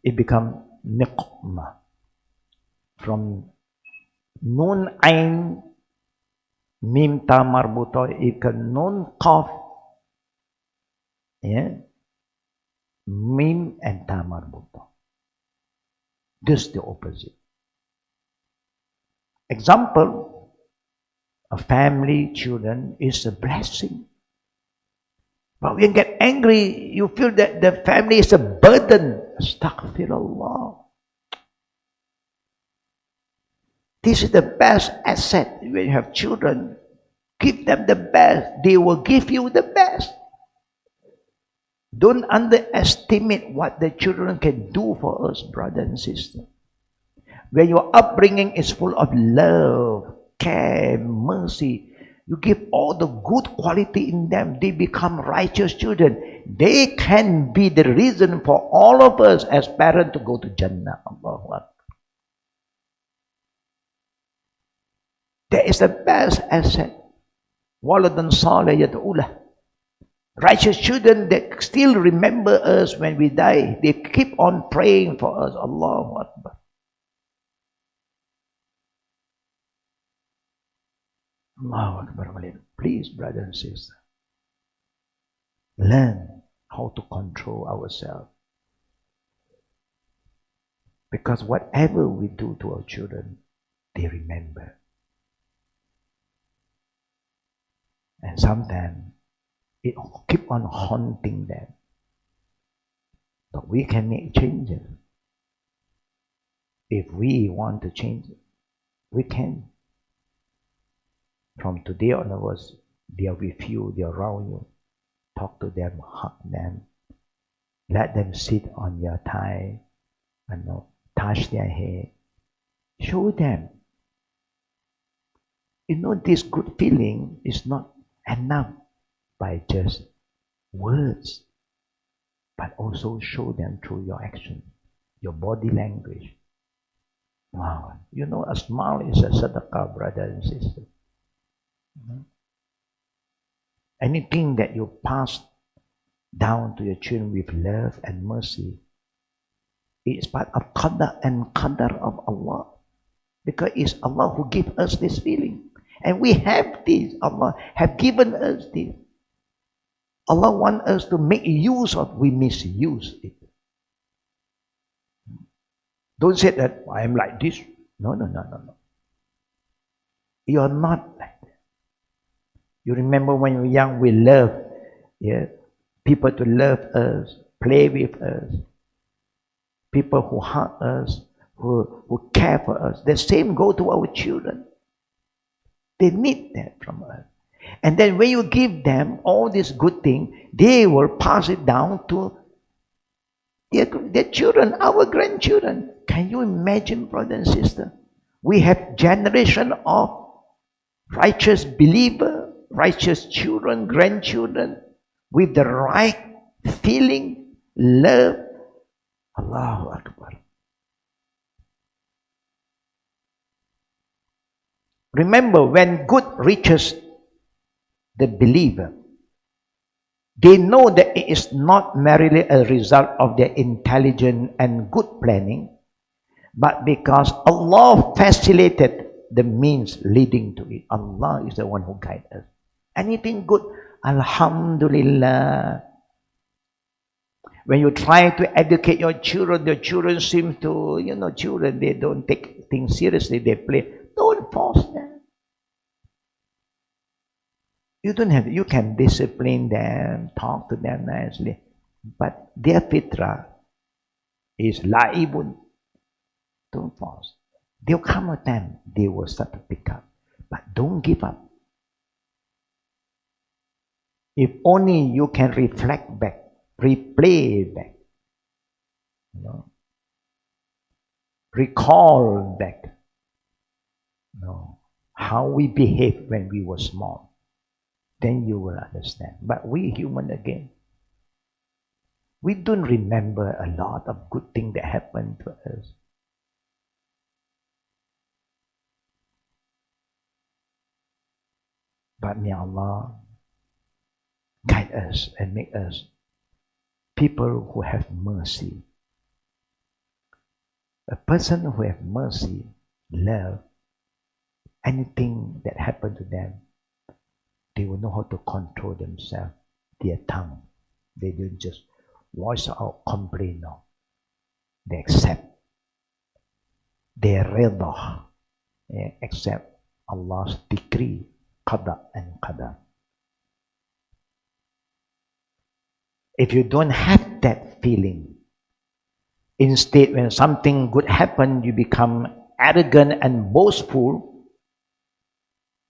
It becomes niqmah. From nun ain mim ta marbuta, it can nun qaf, mim and ta marbuta. This is the opposite. Example, a family, children is a blessing. But when you get angry, you feel that the family is a burden. Astaghfirullah. This is the best asset. When you have children, give them the best. They will give you the best. Don't underestimate what the children can do for us, brother and sister. When your upbringing is full of love, care, mercy, you give all the good quality in them, they become righteous children. They can be the reason for all of us as parents to go to Jannah. Allahu Akbar. That is the best asset. Waladun salih yad'ulah. Righteous children that still remember us when we die. They keep on praying for us. Allahu Akbar. Allahu Akbar. Please, brother and sister, learn how to control ourselves. Because whatever we do to our children, they remember. And sometimes it keep on haunting them. But we can make changes. If we want to change it, we can. From today onwards, they are with you, they are around you. Talk to them, hug them. Let them sit on your thigh and touch their head. Show them. This good feeling is not enough. by just words, but also show them through your action, your body language. Wow, you know, a smile is a sadaqah, brother and sister. Anything that you pass down to your children with love and mercy, it's part of Qada and Qadr of Allah. Because it's Allah who gives us this feeling. And we have this. Allah have given us this. Allah wants us to make use of, we misuse it. Don't say that I am like this. No. You are not like that. You remember when you were young, we love people to love us, play with us, people who hug us, who care for us. The same go to our children. They need that from us. And then when you give them all this good thing, they will pass it down to their children, our grandchildren. Can you imagine, brother and sister? We have generation of righteous believer, righteous children, grandchildren, with the right feeling, love. Allahu Akbar. Remember, when good reaches the believer, they know that it is not merely a result of their intelligence and good planning, but because Allah facilitated the means leading to it. Allah is the one who guides us. Anything good, Alhamdulillah. When you try to educate your children, the children seem to, children, they don't take things seriously, they play. Don't force them. You can discipline them, talk to them nicely. But their fitrah is la'ibun. Don't force. There'll come a time they will start to pick up. But don't give up. If only you can reflect back, replay back, recall back, how we behaved when we were small. Then you will understand. But we human again, we don't remember a lot of good things that happened to us. But may Allah guide us and make us people who have mercy. A person who has mercy, love, anything that happened to them, they will know how to control themselves, their tongue. They don't just voice out, complain. No. They accept. They rida. They accept Allah's decree, Qada and Qadar. If you don't have that feeling, instead when something good happens, you become arrogant and boastful,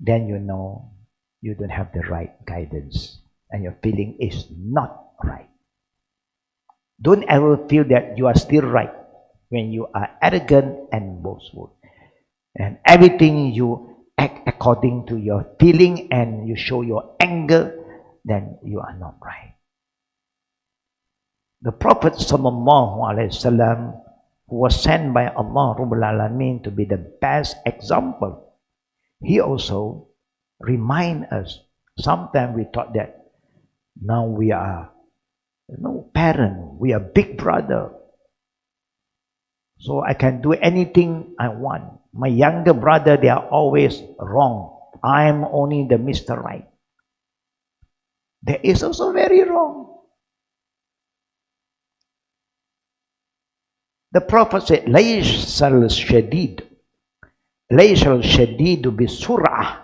then you know you don't have the right guidance and your feeling is not right. Don't ever feel that you are still right when you are arrogant and boastful. And everything you act according to your feeling and you show your anger, then you are not right. The Prophet ﷺ, who was sent by Allah Rabbul Alameen to be the best example, he also remind us. Sometimes we thought that now we are parent, we are big brother, so I can do anything I want. My younger brother, they are always wrong. I am only the Mr. Right. That is also very wrong. The Prophet said, "Laysal shadid, laysal shadidu bisur'ah.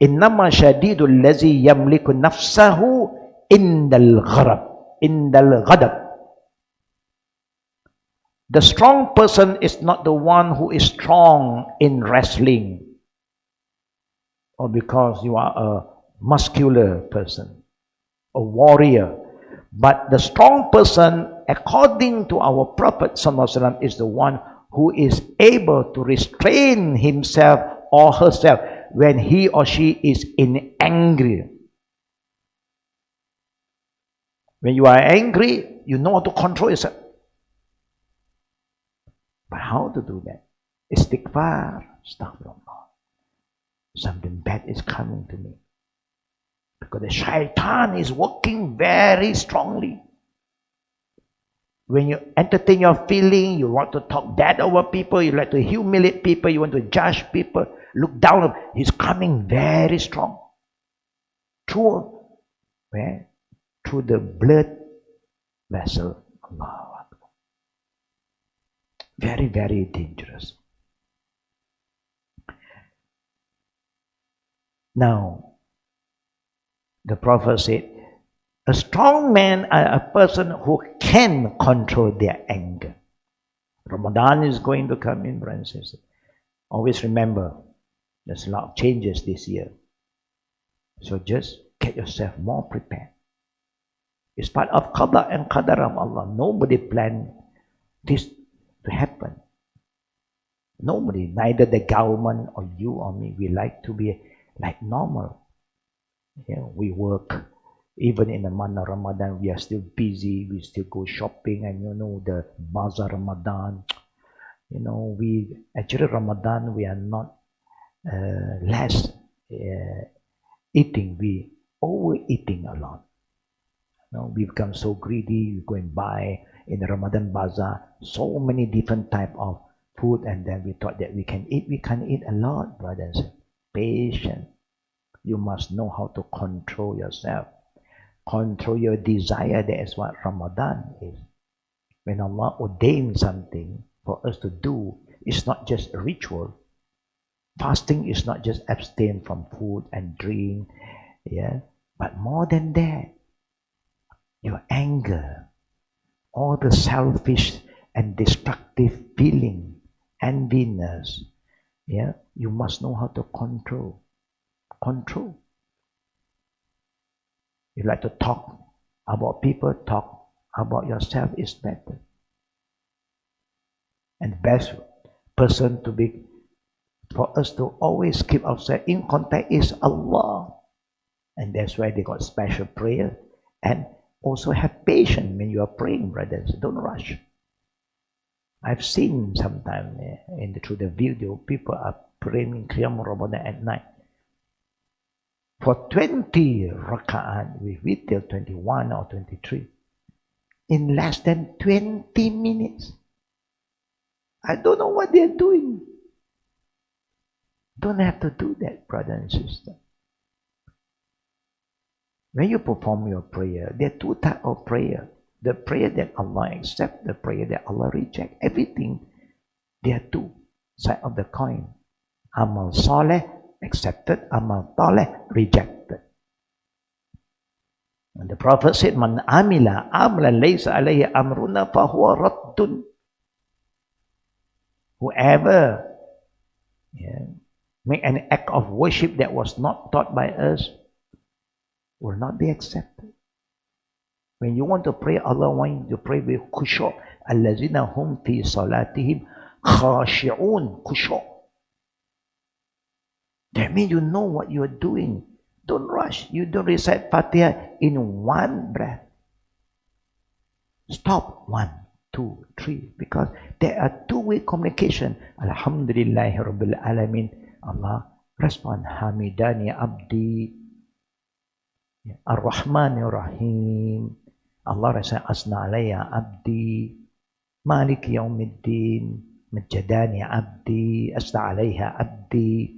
Innama shadidul lazi yamliku nafsahu indal ghadab. The strong person is not the one who is strong in wrestling, or because you are a muscular person, a warrior. But the strong person, according to our Prophet ﷺ, is the one who is able to restrain himself or herself when he or she is in anger. When you are angry, you know how to control yourself. But how to do that? Istighfar, astaghfirullah. Something bad is coming to me. Because the shaitan is working very strongly. When you entertain your feeling, you want to talk bad over people, you like to humiliate people, you want to judge people, look down on, he's coming very strong. Through where? Through the blood vessel. Allah. Very, very dangerous. Now, the Prophet said, a strong man is a person who can control their anger. Ramadan is going to come in, brothers and sisters. Always remember, there's a lot of changes this year. So just get yourself more prepared. It's part of Qada and Qadr of Allah. Nobody planned this to happen. Nobody, neither the government or you or me, we like to be like normal. We work. Even in the month of Ramadan, we are still busy. We still go shopping, and the Bazaar Ramadan. We actually Ramadan we are not less eating. We overeating a lot. We become so greedy. We go and buy in the Ramadan Bazaar so many different type of food, and then we thought that we can eat. We can't eat a lot, brothers. Patience. You must know how to control yourself. Control your desire. That is what Ramadan is. When Allah ordains something for us to do, it's not just a ritual. Fasting is not just abstain from food and drink, but more than that, your anger, all the selfish and destructive feeling, enviness, you must know how to control. Control. You like to talk about people, talk about yourself is better. And the best person to be, for us to always keep ourselves in contact is Allah. And that's why they got special prayer. And also have patience when you are praying, brothers. Don't rush. I've seen sometimes through the video, people are praying in Qiyam Ramadan at night. For 20 raka'at, we read till 21 or 23. In less than 20 minutes. I don't know what they're doing. Don't have to do that, brother and sister. When you perform your prayer, there are two types of prayer. The prayer that Allah accepts, the prayer that Allah rejects. Everything, there are two sides of the coin. Amal saleh, accepted. Amal taleh, rejected. And the Prophet said, Man amila amlan laysa alayhi amruna fahuwa raddun. Whoever make an act of worship that was not taught by us will not be accepted. When you want to pray, Allah wants you to pray with khushu'. Allazina hum fi salatihim khashi'un. Khushu'. That means you know what you are doing. Don't rush. You don't recite Fatiha in one breath. Stop. 1, 2, 3. Because there are two-way communication. Alhamdulillahi Rabbil Alamin. Allah respond. Hamidani Abdi. Ar-Rahmanir Rahim. Allah rasa asna alayya abdi. Malik yaumiddin. Majadani abdi. Asna alayha abdi.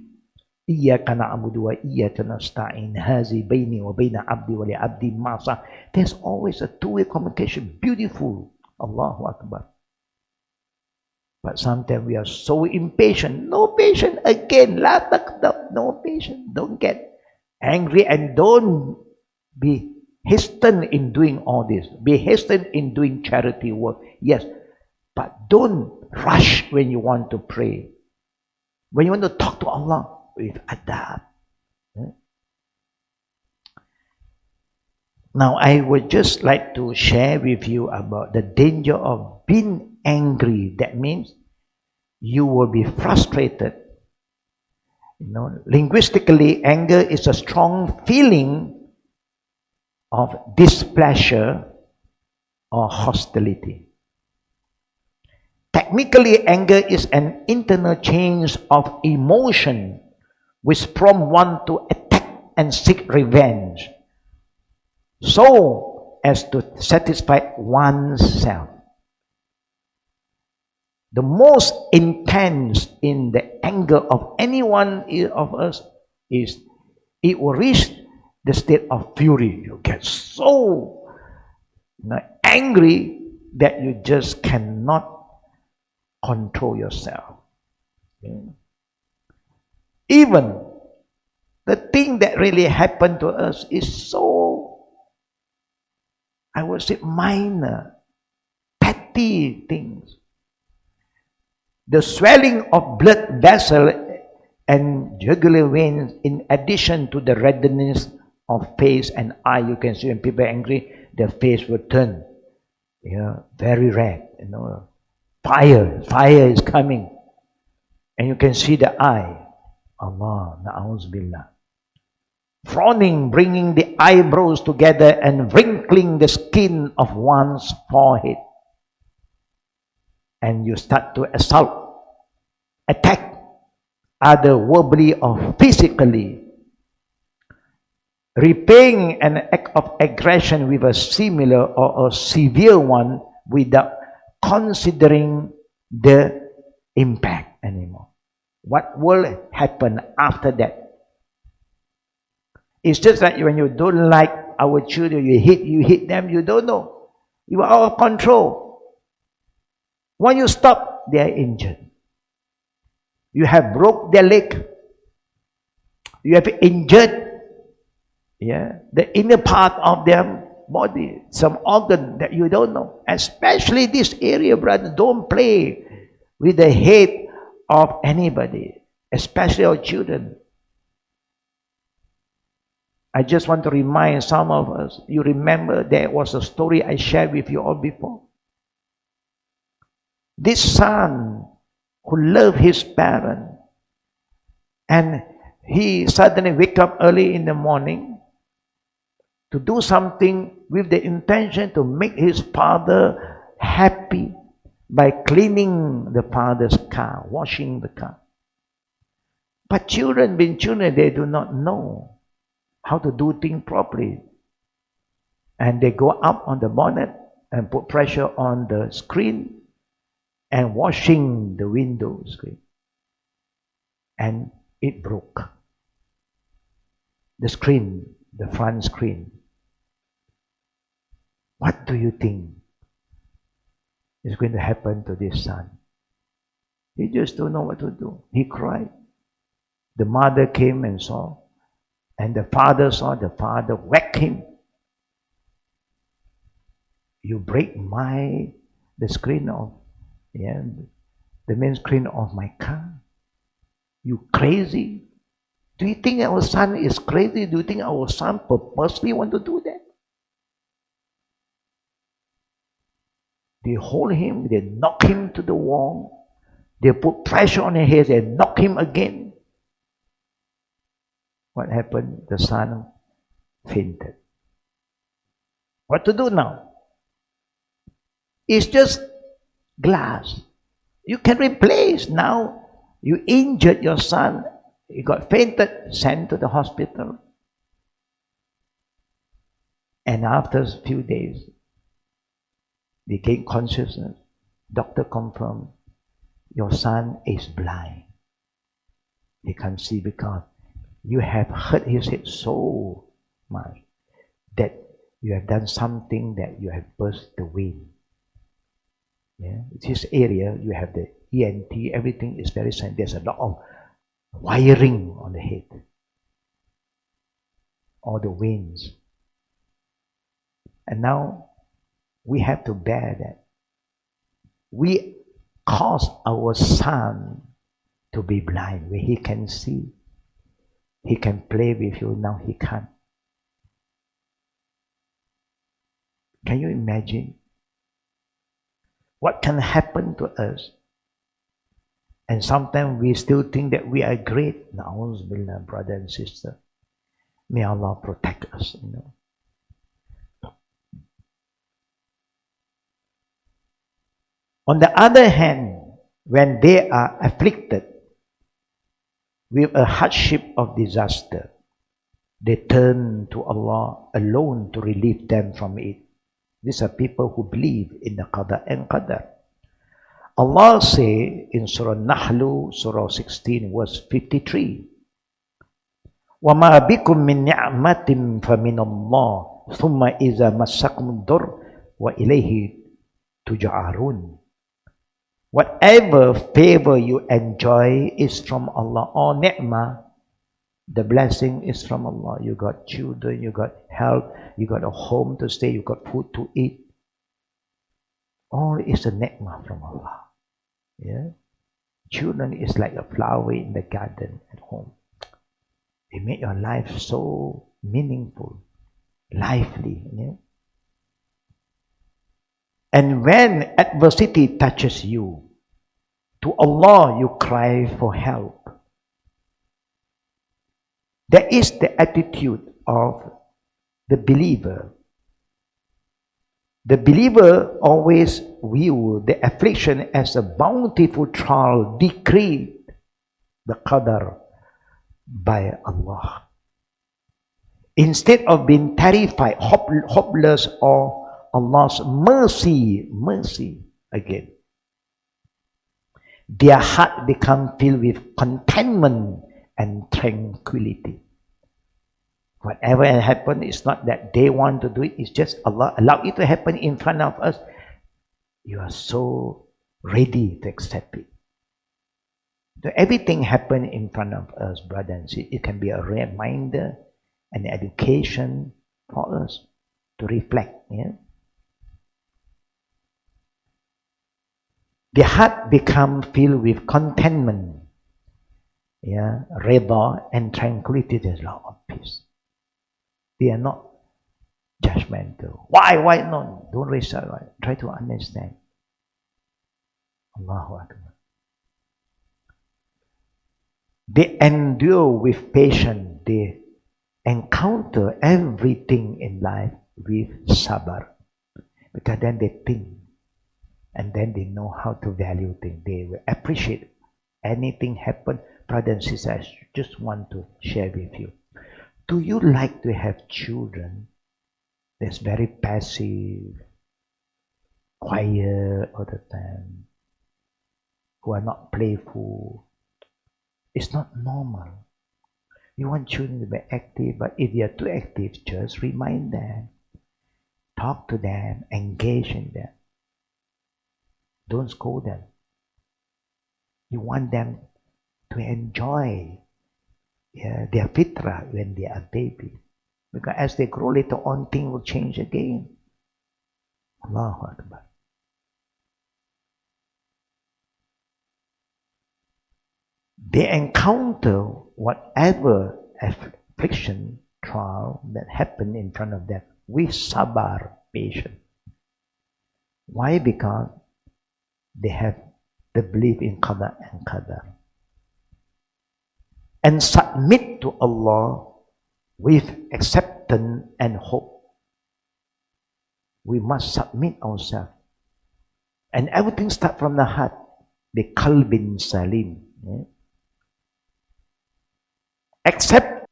Iyyaka na'budu wa iyyaka nasta'in. Hazi baini wa baina abdi wa li abdi masa. There's always a two-way communication. Beautiful. Allahu Akbar. But sometimes we are so impatient. No patience again. La taqdab. No patience. Don't get angry and don't be hasten in doing all this. Be hasten in doing charity work. Yes. But don't rush when you want to pray. When you want to talk to Allah with adab. Now, I would just like to share with you about the danger of being angry. That means you will be frustrated. Linguistically, anger is a strong feeling of displeasure or hostility. Technically, anger is an internal change of emotion which prompt one to attack and seek revenge, so as to satisfy oneself. The most intense in the anger of any one of us is it will reach the state of fury. You get so angry that you just cannot control yourself. Even the thing that really happened to us is so, I would say, minor, petty things. The swelling of blood vessel and jugular veins, in addition to the redness of face and eye, you can see when people are angry, their face will turn, very red. Fire is coming, and you can see the eye. Allah, na'uzubillah. Frowning, bringing the eyebrows together and wrinkling the skin of one's forehead. And you start to assault, attack other verbally or physically, repaying an act of aggression with a similar or a severe one without considering the impact anymore. What will happen after that? It's just like when you don't like our children, you hit them, you don't know. You are out of control. When you stop, they are injured. You have broke their leg. You have injured the inner part of their body, some organ that you don't know. Especially this area, brother, don't play with the head of anybody, especially our children. I just want to remind some of us, you remember there was a story I shared with you all before. This son who loved his parent, and he suddenly wake up early in the morning to do something with the intention to make his father happy by cleaning the father's car, washing the car. But children, being children, they do not know how to do things properly. And they go up on the bonnet and put pressure on the screen and washing the window screen. And it broke. The screen, the front screen. What do you think is going to happen to this son? He just don't know what to do. He cried. The mother came and saw. And the father saw, the father whacked him. You break the screen of, the main screen of my car. You crazy? Do you think our son is crazy? Do you think our son purposely want to do that? They hold him, they knock him to the wall, they put pressure on his head, they knock him again. What happened? The son fainted. What to do now? It's just glass. You can replace. Now you injured your son. He got fainted, sent to the hospital. And after a few days, they gained consciousness. Doctor confirmed, your son is blind. He can't see because you have hurt his head so much that you have done something that you have burst the vein. This area, you have the ENT, everything is very sensitive. There's a lot of wiring on the head, all the veins. And now we have to bear that. We caused our son to be blind, where he can see. He can play with you, now he can't. Can you imagine what can happen to us? And sometimes we still think that we are great. Na'uzubillah, brother and sister. May Allah protect us. On the other hand, when they are afflicted with a hardship of disaster, they turn to Allah alone to relieve them from it. These are people who believe in the Qada and Qadr. Allah say in Surah Nahl, Surah 16, verse 53, وَمَا بِكُم مِّن نِعْمَةٍ فَمِنَ اللَّهِ ثُمَّ إِذَا مَسَّكُمُ الضُّرُّ وَإِلَيْهِ تُجْأَرُونَ. Whatever favor you enjoy is from Allah. Or ni'mah, the blessing is from Allah. You got children, you got health, you got a home to stay, you got food to eat. All is a ni'mah from Allah. Yeah? Children is like a flower in the garden at home. They make your life so meaningful, lively. Yeah? And when adversity touches you, to Allah you cry for help. There is the attitude of the believer. The believer always view the affliction as a bountiful trial decreed, the Qadr, by Allah. Instead of being terrified, hopeless, or Allah's mercy again, their heart become filled with contentment and tranquility. Whatever happened, it's not that they want to do it, it's just Allah allow it to happen in front of us. You are so ready to accept it. So everything happen in front of us, brothers and sisters. It can be a reminder and education for us to reflect. Yeah? The heart become filled with contentment, yeah, rida and tranquility. There's a lot of peace. They are not judgmental. Why not? Don't raise that. Right? Try to understand. Allahu Akbar. They endure with patience. They encounter everything in life with sabr. Because then they think. And then they know how to value things. They will appreciate anything happen. Brothers and sisters, I just want to share with you. Do you like to have children that's very passive, quiet all the time, who are not playful? It's not normal. You want children to be active, but if they are too active, just remind them, talk to them, engage in them. Don't scold them. You want them to enjoy their fitrah when they are baby. Because as they grow later on, things will change again. Allahu Akbar. They encounter whatever affliction, trial that happen in front of them with sabar, patience. Why? Because they have the belief in Qada and Qadr. And submit to Allah with acceptance and hope. We must submit ourselves. And everything starts from the heart. The qalbin salim. Yeah? Accept.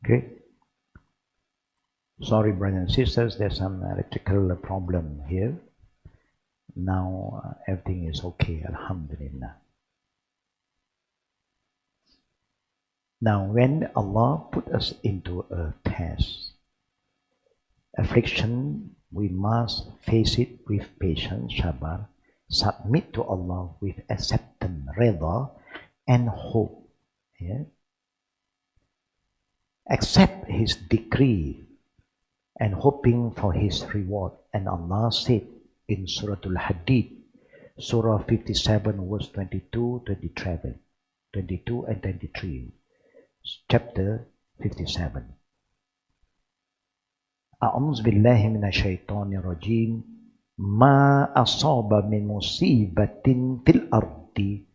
Okay. Sorry, brothers and sisters, there's some electrical problem here. Now everything is okay, alhamdulillah. Now when Allah put us into a test, affliction, we must face it with patience, sabar, submit to Allah with acceptance, rida, and hope. Yeah? Accept His decree and hoping for His reward. And Allah said in Surah Al-Hadid, Surah 57, verse 22, 22 and 23, chapter 57. A'udzu billahi minasyaitonir rajim. Ma asaba min musibatin fil ardi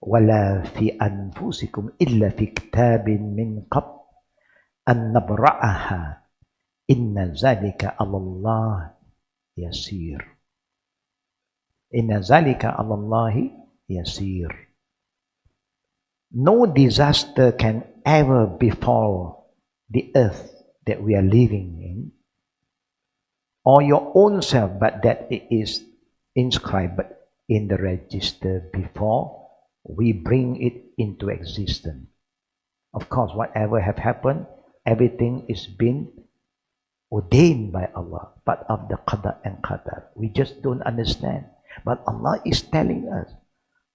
wala fi anfusikum illa fi kitabin min qabl an nabra'aha Inna zalika Allah yasir. Inna zalika Allahi yasir. No disaster can ever befall the earth that we are living in, or your own self, but that it is inscribed in the register before we bring it into existence. Of course, whatever have happened, everything is been ordained by Allah, part of the Qada and Qadr. We just don't understand. But Allah is telling us,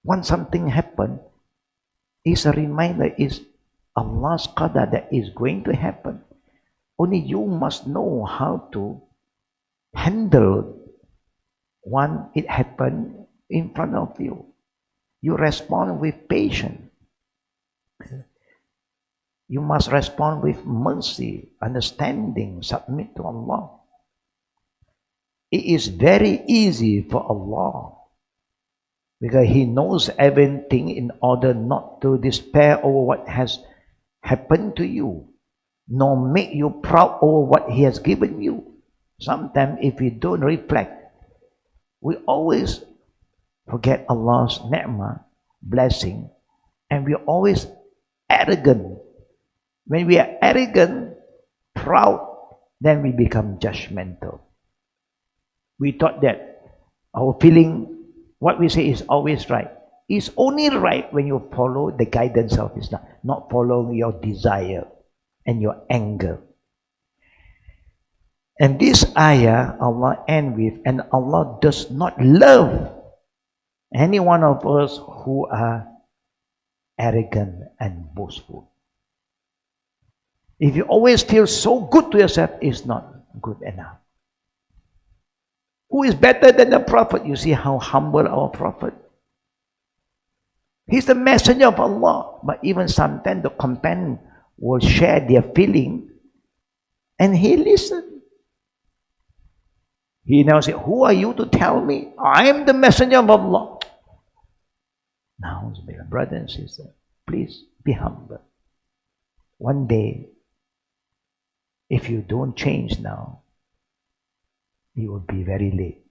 once something happen, is a reminder, is Allah's Qada that is going to happen. Only you must know how to handle when it happened in front of you. You respond with patience. You must respond with mercy, understanding, submit to Allah. It is very easy for Allah because He knows everything in order not to despair over what has happened to you, nor make you proud over what He has given you. Sometimes if we don't reflect, we always forget Allah's ni'mah, blessing, and we are always arrogant. When we are arrogant, proud, then we become judgmental. We thought that our feeling, what we say is always right. It's only right when you follow the guidance of Islam, not following your desire and your anger. And this ayah, Allah ends with, and Allah does not love any one of us who are arrogant and boastful. If you always feel so good to yourself, it's not good enough. Who is better than the Prophet? You see how humble our Prophet. He's the messenger of Allah. But even sometimes the companion will share their feeling and he listened. He now said, who are you to tell me? I am the messenger of Allah. Now, brother and sister, please be humble. One day, if you don't change now, it will be very late.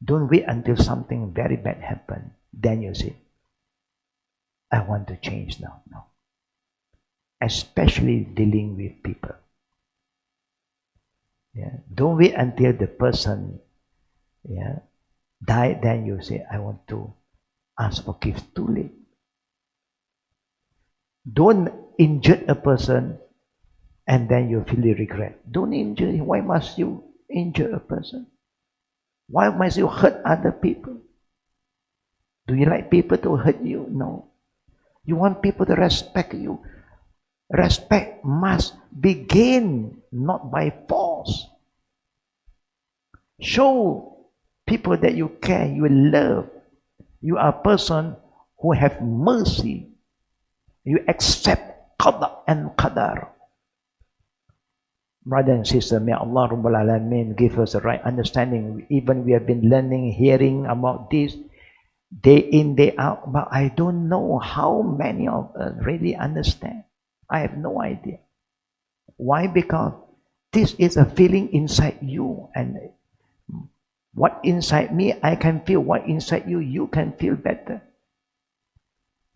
Don't wait until something very bad happens. Then you say, I want to change now. No. Especially dealing with people. Yeah. Don't wait until the person died, then you say, I want to ask for forgiveness. Too late. Don't injure a person and then you feel regret. Don't injure him. Why must you injure a person? Why must you hurt other people? Do you like people to hurt you? No. You want people to respect you. Respect must be gained, not by force. Show people that you care, you love. You are a person who have mercy. You accept Qada and Qadar. Brother and sister, may Allah Rabbul Alameen give us the right understanding. Even we have been learning, hearing about this day in, day out, but I don't know how many of us really understand. I have no idea. Why? Because this is a feeling inside you, and what inside me I can feel, what inside you, you can feel better.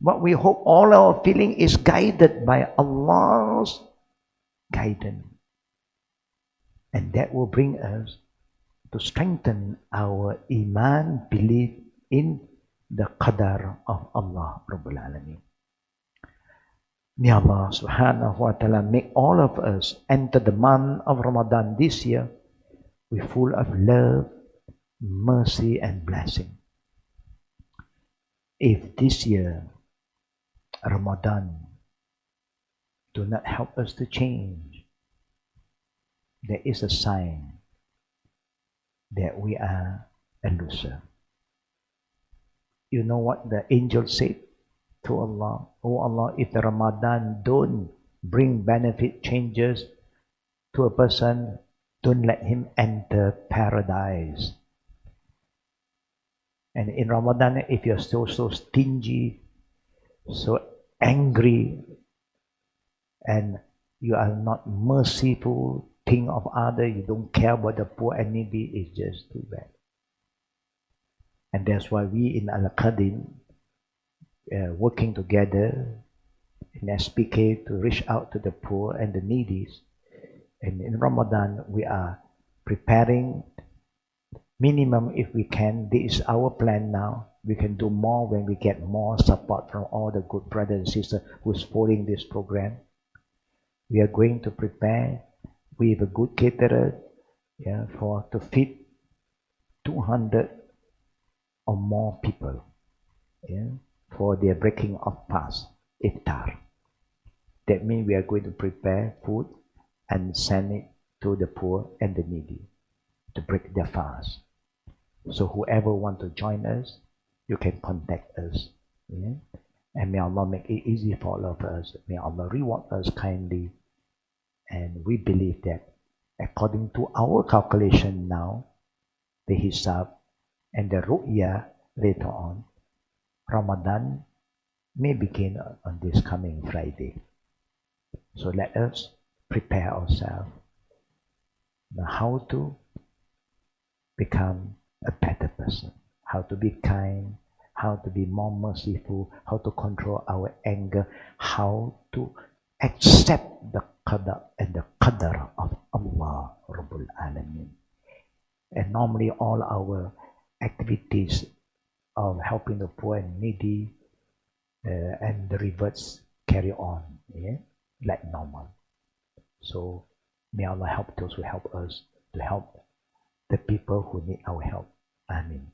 But we hope all our feeling is guided by Allah's guidance. And that will bring us to strengthen our iman, belief in the qadar of Allah Rabbul Alameen. May Allah subhanahu wa ta'ala make all of us enter the month of Ramadan this year with full of love, mercy and blessing. If this year Ramadan do not help us to change, there is a sign that we are a loser. You know what the angel said to Allah? Oh Allah, if the Ramadan don't bring benefit changes to a person, don't let him enter paradise. And in Ramadan, if you're so stingy, so angry, and you are not merciful, think of others, you don't care about the poor and needy, it's just too bad. And that's why we in Al-Qadr, working together in SPK to reach out to the poor and the needy. And in Ramadan, we are preparing minimum if we can. This is our plan now. We can do more when we get more support from all the good brothers and sisters who's following this program. We are going to prepare with a good caterer, to feed 200 or more people, for their breaking of fast, iftar. That means we are going to prepare food and send it to the poor and the needy to break their fast. So whoever want to join us, you can contact us. And may Allah make it easy for all of us. May Allah reward us kindly. And we believe that according to our calculation now, the hisab and the ru'ya later on, Ramadan may begin on this coming Friday. So let us prepare ourselves now how to become a better person, how to be kind, how to be more merciful, how to control our anger, how to accept the Qada and the Qadr of Allah Rabbul Alameen. And normally all our activities of helping the poor and needy and the reverts carry on, like normal. So may Allah help those who help us to help the people who need our help. Amen.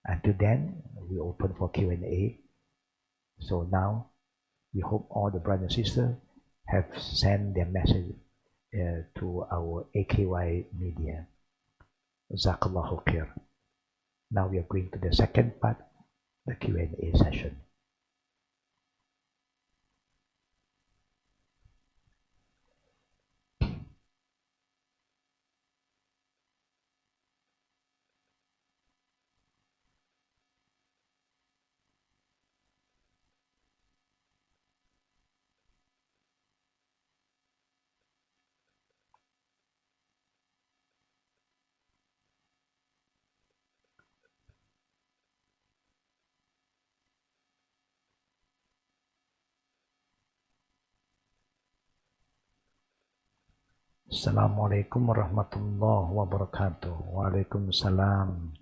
Until then, we open for Q&A. So now, we hope all the brothers and sisters have sent their message to our AKY media. Jazakallahu khair. Now we are going to the second part, the Q&A session. Assalamu'alaikum warahmatullahi wabarakatuh. Waalaikumsalam.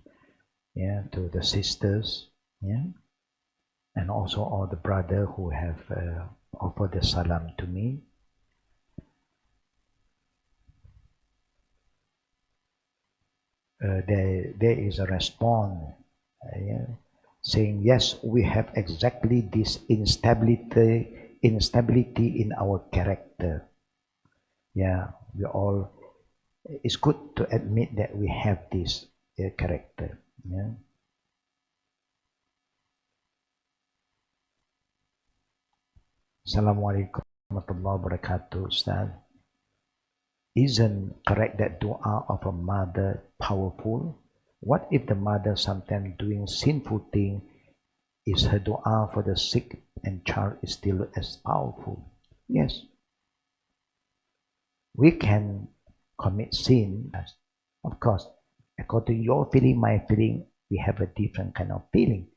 To the sisters, and also all the brothers who have offered the salam to me. There is a response saying, yes, we have exactly this instability in our character. We all, it's good to admit that we have this character. Assalamualaikum warahmatullahi wabarakatuh, Ustaz. Isn't correct that dua of a mother powerful? What if the mother sometimes doing sinful thing? Is her dua for the sick and child is still as powerful? Yes. We can commit sin. Of course, according to your feeling, my feeling, we have a different kind of feeling.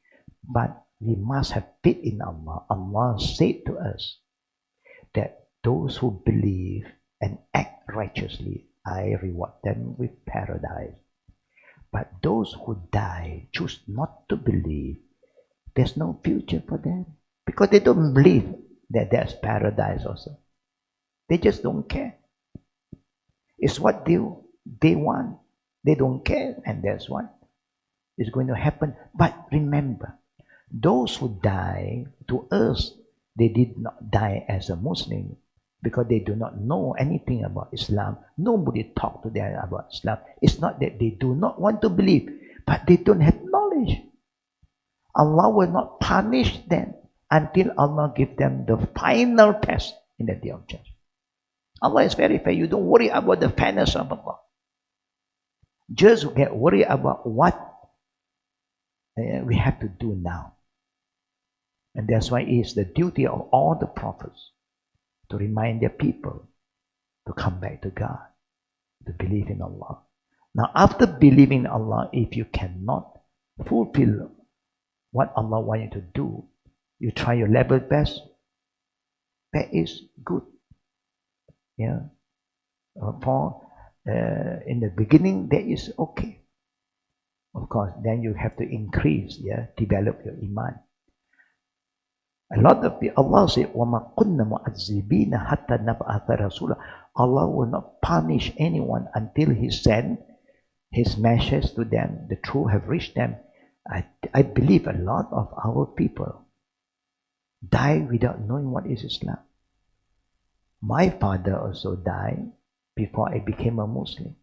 But we must have faith in Allah. Allah said to us that those who believe and act righteously, I reward them with paradise. But those who die, choose not to believe, there's no future for them. Because they don't believe that there's paradise also. They just don't care. It's what they want. They don't care, and that's what is going to happen. But remember, those who die to us, they did not die as a Muslim because they do not know anything about Islam. Nobody talked to them about Islam. It's not that they do not want to believe, but they don't have knowledge. Allah will not punish them until Allah gives them the final test in the day of judgment. Allah is very fair. You don't worry about the fairness of Allah. Just get worried about what we have to do now. And that's why it is the duty of all the prophets to remind their people to come back to God, to believe in Allah. Now, after believing in Allah, if you cannot fulfill what Allah wants you to do, you try your level best, that is good. Yeah. In the beginning, that is okay. Of course, then you have to increase, develop your iman. A lot of people, Allah said, وَمَا كُنَّ مُعَذِّبِينَ حَتَّى نَبْعَثَ رَسُولًا. Allah will not punish anyone until He sends His message to them. The truth have reached them. I believe a lot of our people die without knowing what is Islam. My father also died before I became a Muslim.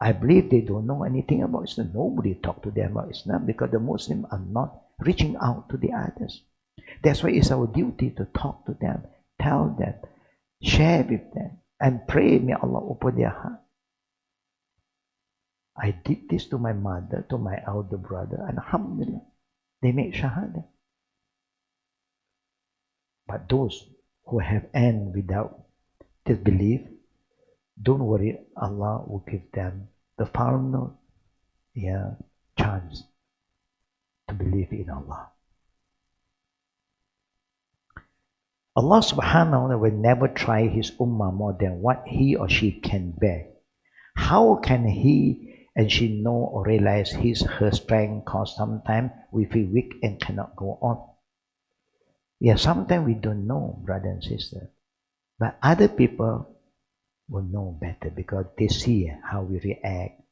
I believe they don't know anything about Islam. Nobody talked to them about Islam because the Muslims are not reaching out to the others. That's why it's our duty to talk to them, tell them, share with them, and pray, may Allah open their heart. I did this to my mother, to my elder brother, and alhamdulillah, they made shahada. But those who have end without disbelief, don't worry, Allah will give them the final chance to believe in Allah. Allah subhanahu wa ta'ala will never try His ummah more than what he or she can bear. How can he and she know or realize her strength? Cause sometimes we feel weak and cannot go on. Yeah, sometimes we don't know, brother and sister. But other people will know better because they see how we react.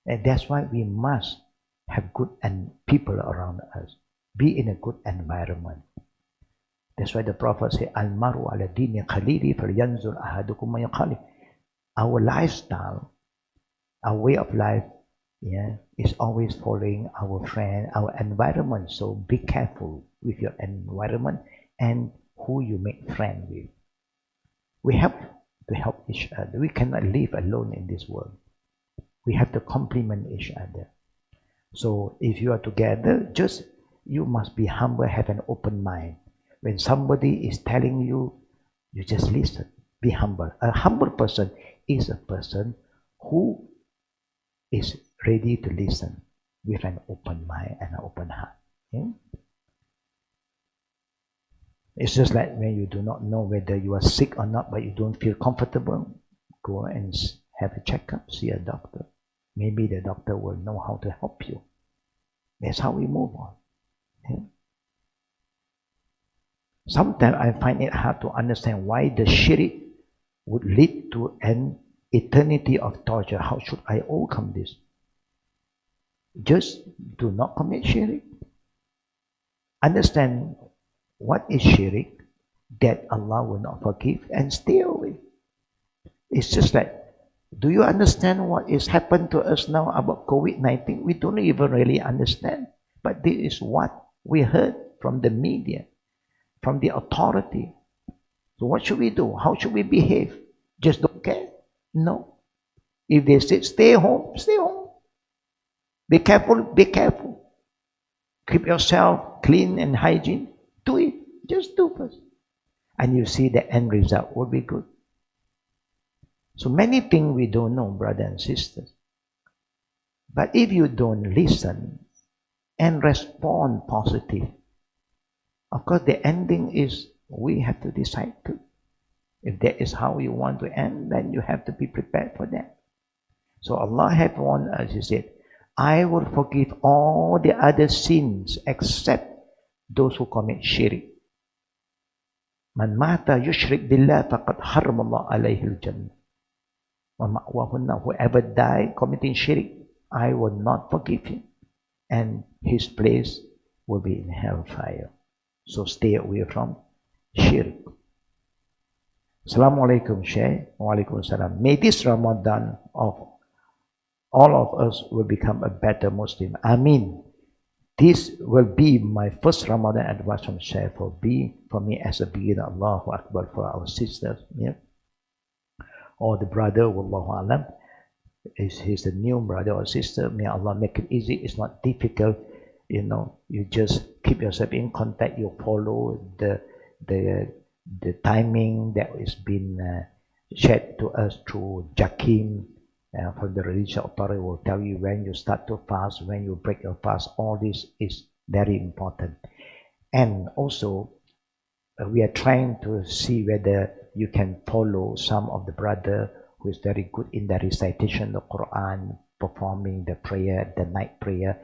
And that's why we must have good people around us. Be in a good environment. That's why the Prophet said, Al-maru ala dini khalili falyanzur ahadukum ma yukhalif. Our lifestyle, our way of life, is always following our friend, our environment. So be careful with your environment and who you make friend with. We have to help each other. We cannot live alone in this world. We have to complement each other. So if you are together, you must be humble, have an open mind. When somebody is telling you, you just listen. Be humble. A humble person is a person who is ready to listen with an open mind and an open heart. It's just like when you do not know whether you are sick or not, but you don't feel comfortable, go and have a checkup, see a doctor. Maybe the doctor will know how to help you. That's how we move on. Sometimes I find it hard to understand why the shirk would lead to an eternity of torture. How should I overcome this? Just do not commit shirk. Understand what is shirk, that Allah will not forgive, and stay away. It's just like, do you understand what is happened to us now about COVID-19? We don't even really understand. But this is what we heard from the media, from the authority. So what should we do? How should we behave? Just don't care? No. If they say stay home, stay home. Be careful, be careful. Keep yourself clean and hygiene. Do it. Just do first. And you see the end result will be good. So many things we don't know, brothers and sisters. But if you don't listen and respond positive, of course the ending is we have to decide to. If that is how you want to end, then you have to be prepared for that. So Allah has warned us, He said, I will forgive all the other sins except those who commit shirk. Man mata yushrik billah faqad harramallahu alayhi al-jannah. Whoever died committing shirk, I will not forgive him, and his place will be in hellfire. So stay away from shirk. Assalamu'alaikum, Sheikh. Walaikum salam. May this Ramadan of all of us will become a better Muslim. Ameen. This will be my first Ramadan advice from Sheikh for me as a beginner. Allahu Akbar for our sisters. Or the brother, Wallahu Alam, he's a new brother or sister. May Allah make it easy. It's not difficult. You just keep yourself in contact. You follow the the timing that is been shared to us through Jakim from the religious authority will tell you when you start to fast, when you break your fast. All this is very important. And also, we are trying to see whether you can follow some of the brother who is very good in the recitation of the Quran, performing the prayer, the night prayer,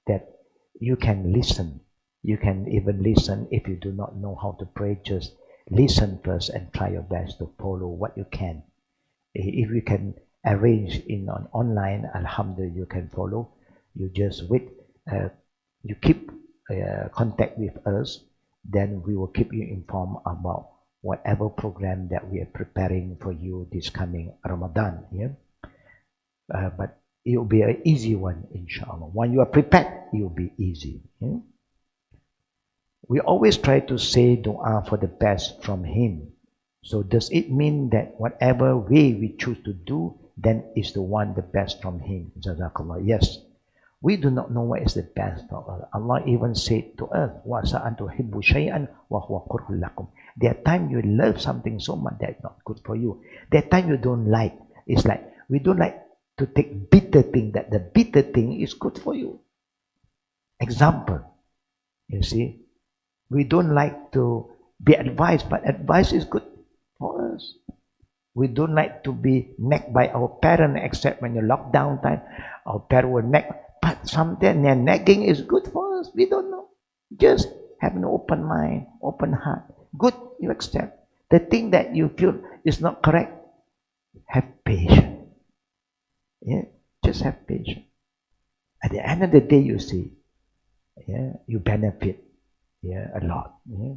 that you can listen. You can even listen if you do not know how to pray. Just listen first and try your best to follow what you can. If you can arrange in on online, alhamdulillah, you can follow. You just wait. You keep contact with us, then we will keep you informed about whatever program that we are preparing for you this coming Ramadan. Yeah, but it will be an easy one, inshallah. When you are prepared, it will be easy. Yeah? We always try to say dua for the best from Him. So does it mean that whatever way we choose to do, then is the one the best from Him? Jazakallah. Yes. We do not know what is the best for Allah. Allah even said to us, وَعَسَىٰ أَن تُحِبُّوا شَيْئًا وَهُوَ كُرْهٌ لَكُمْ. There are times you love something so much that is not good for you. There are times you don't like. It's like, we don't like to take bitter thing, that the bitter thing is good for you. Example, you see, we don't like to be advised, but advice is good for us. We don't like to be nagged by our parents, except when you lockdown time, our parents will nag. But sometimes their nagging is good for us. We don't know. Just have an open mind, open heart. Good, you accept. The thing that you feel is not correct, have patience. Yeah, just have patience. At the end of the day, you see, yeah, you benefit, yeah, a lot. Yeah.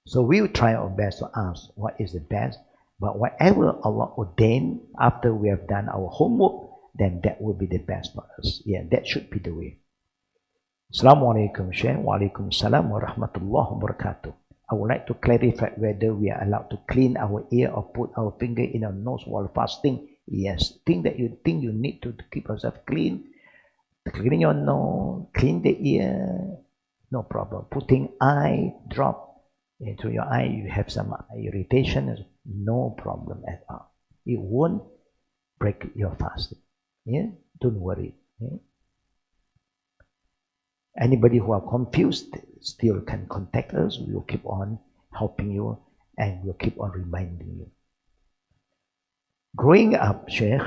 So we will try our best to ask what is the best, but whatever Allah ordained after we have done our homework, then that will be the best for us. Yeah, that should be the way. Assalamu'alaikum, Sheikh. Wa alaikum salam wa rahmatullahi wa barakatuh. I would like to clarify whether we are allowed to clean our ear or put our finger in our nose while fasting. Yes, think you need to keep yourself clean. Clean your nose, clean the ear, no problem. Putting eye drop into your eye, you have some irritation, no problem at all. It won't break your fasting. Yeah, don't worry. Yeah? Anybody who are confused still can contact us. We will keep on helping you and we'll keep on reminding you. Growing up, Sheikh,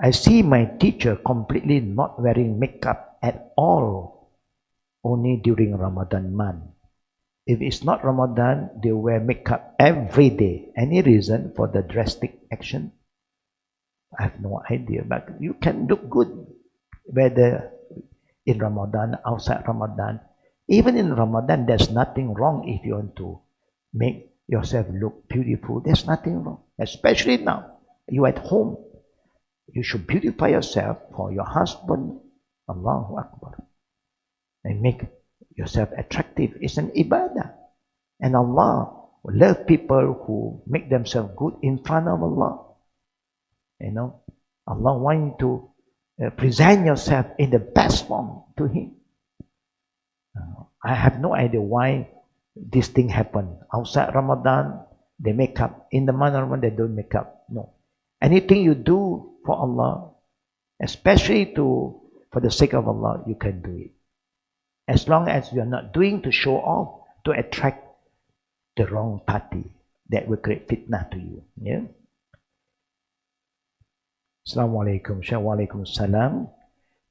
I see my teacher completely not wearing makeup at all, only during Ramadan month. If it's not Ramadan, they wear makeup every day. Any reason for the drastic action? I have no idea, but you can look good whether in Ramadan, outside Ramadan. Even in Ramadan, there's nothing wrong if you want to make yourself look beautiful. There's nothing wrong, especially now. You at home. You should beautify yourself for your husband. Allahu Akbar. And make yourself attractive. It's an ibadah. And Allah will love people who make themselves good in front of Allah. You know, Allah wants you to present yourself in the best form to Him. I have no idea why this thing happened. Outside Ramadan, they make up. In the month of Ramadan, they don't make up. No. Anything you do for Allah, especially for the sake of Allah, you can do it. As long as you are not doing to show off, to attract the wrong party that will create fitnah to you. Yeah. Assalamu'alaikum, Sheikh. Wa alaikum salam.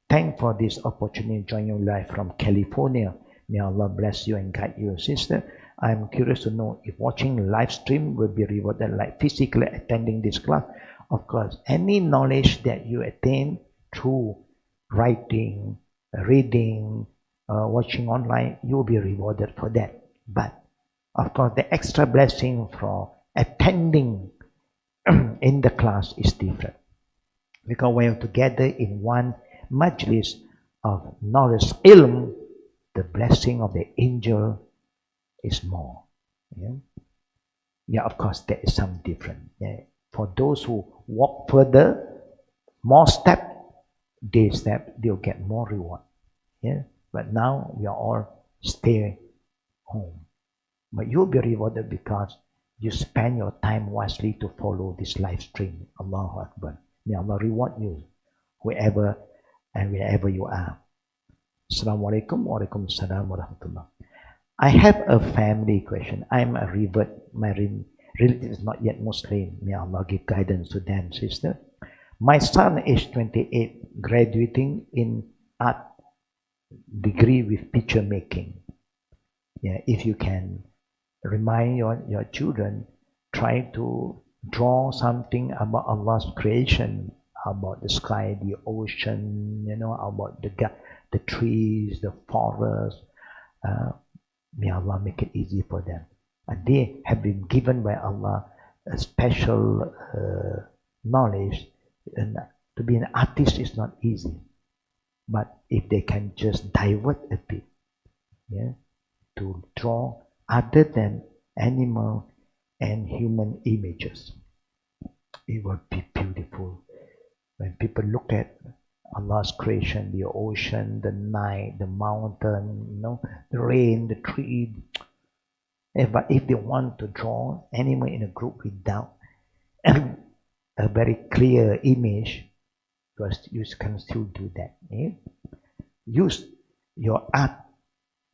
Thanks for this opportunity to join you live from California. May Allah bless you and guide you, sister. I'm curious to know if watching live stream will be rewarded like physically attending this class. Of course, any knowledge that you attain through writing, reading, watching online, you will be rewarded for that. But of course, the extra blessing for attending in the class is different. Because when you're together in one majlis of knowledge, ilm, the blessing of the angel is more. Yeah, yeah, of course, there is some difference. Yeah. For those who walk further, more step, they'll get more reward. Yeah. But now we are all stay home. But you'll be rewarded because you spend your time wisely to follow this live stream. Allahu Akbar. May Allah reward you, wherever and wherever you are. Assalamu'alaikum wa alaikum assalam wa rahmatullah. I have a family question. I'm a revert. My relative is not yet Muslim. May Allah give guidance to them, sister. My son is 28, graduating in art degree with picture making. Yeah, if you can remind your children, try to draw something about Allah's creation, about the sky, the ocean, about the trees, the forest. May Allah make it easy for them. And they have been given by Allah a special knowledge. And to be an artist is not easy. But if they can just divert a bit, yeah, to draw other than animal and human images, it will be beautiful. When people look at Allah's creation, the ocean, the night, the mountain, the rain, the tree. But if they want to draw animal in a group without a very clear image, you can still do that. Eh? Use your art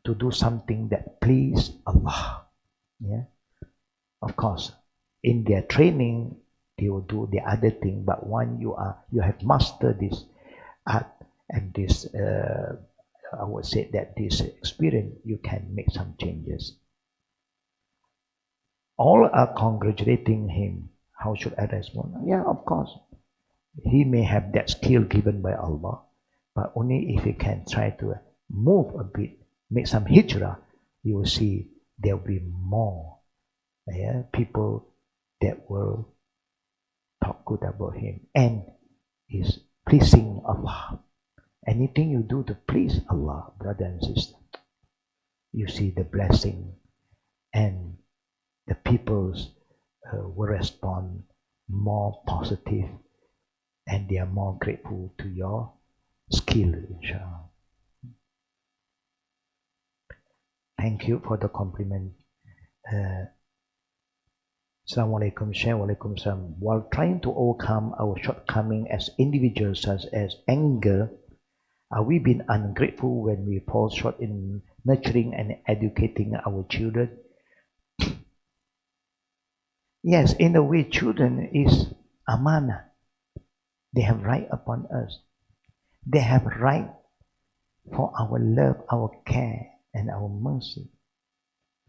to do something that please Allah. Yeah, of course, in their training they will do the other thing. But when you have mastered this art and this, I would say that this experience, you can make some changes. All are congratulating him. How should I respond? Yeah, of course. He may have that skill given by Allah, but only if he can try to move a bit, make some hijrah, you will see there will be more people that will talk good about him and is pleasing Allah. Anything you do to please Allah, brother and sister, you see the blessing, and the peoples will respond more positive, and they are more grateful to your skill, inshaAllah. Thank you for the compliment. Assalamu'alaikum, Sheikh. Walaikum salam. While trying to overcome our shortcomings as individuals, such as anger, are we being ungrateful when we fall short in nurturing and educating our children? Yes, in a way, children is amanah. They have right upon us. They have right for our love, our care, and our mercy.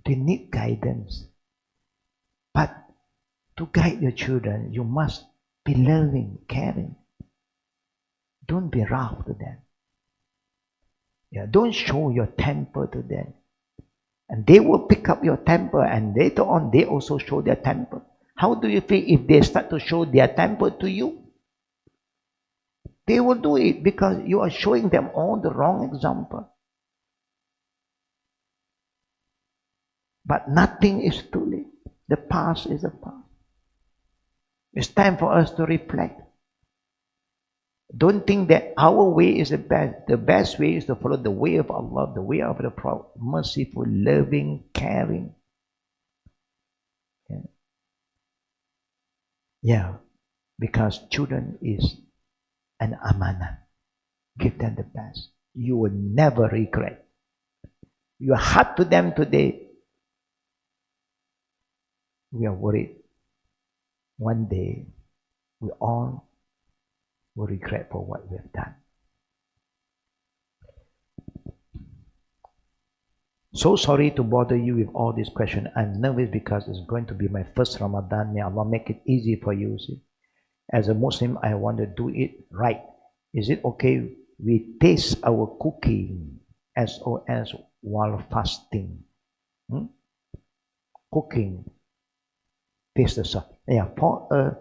They need guidance. But to guide your children, you must be loving, caring. Don't be rough to them. Yeah, don't show your temper to them. And they will pick up your temper, and later on they also show their temper. How do you feel if they start to show their temper to you? They will do it because you are showing them all the wrong example. But nothing is too late. The past is the past. It's time for us to reflect. Don't think that our way is the best. The best way is to follow the way of Allah, the way of the Prophet, merciful, loving, caring. Yeah, because children is an amanah. Give them the best. You will never regret. You are hard to them today. We are worried. One day, we all will regret for what we have done. So sorry to bother you with all these questions. I'm nervous because it's going to be my first Ramadan. May Allah make it easy for you. See? As a Muslim, I want to do it right. Is it okay we taste our cooking SOS while fasting? Cooking. Taste the sauce. Yeah, for a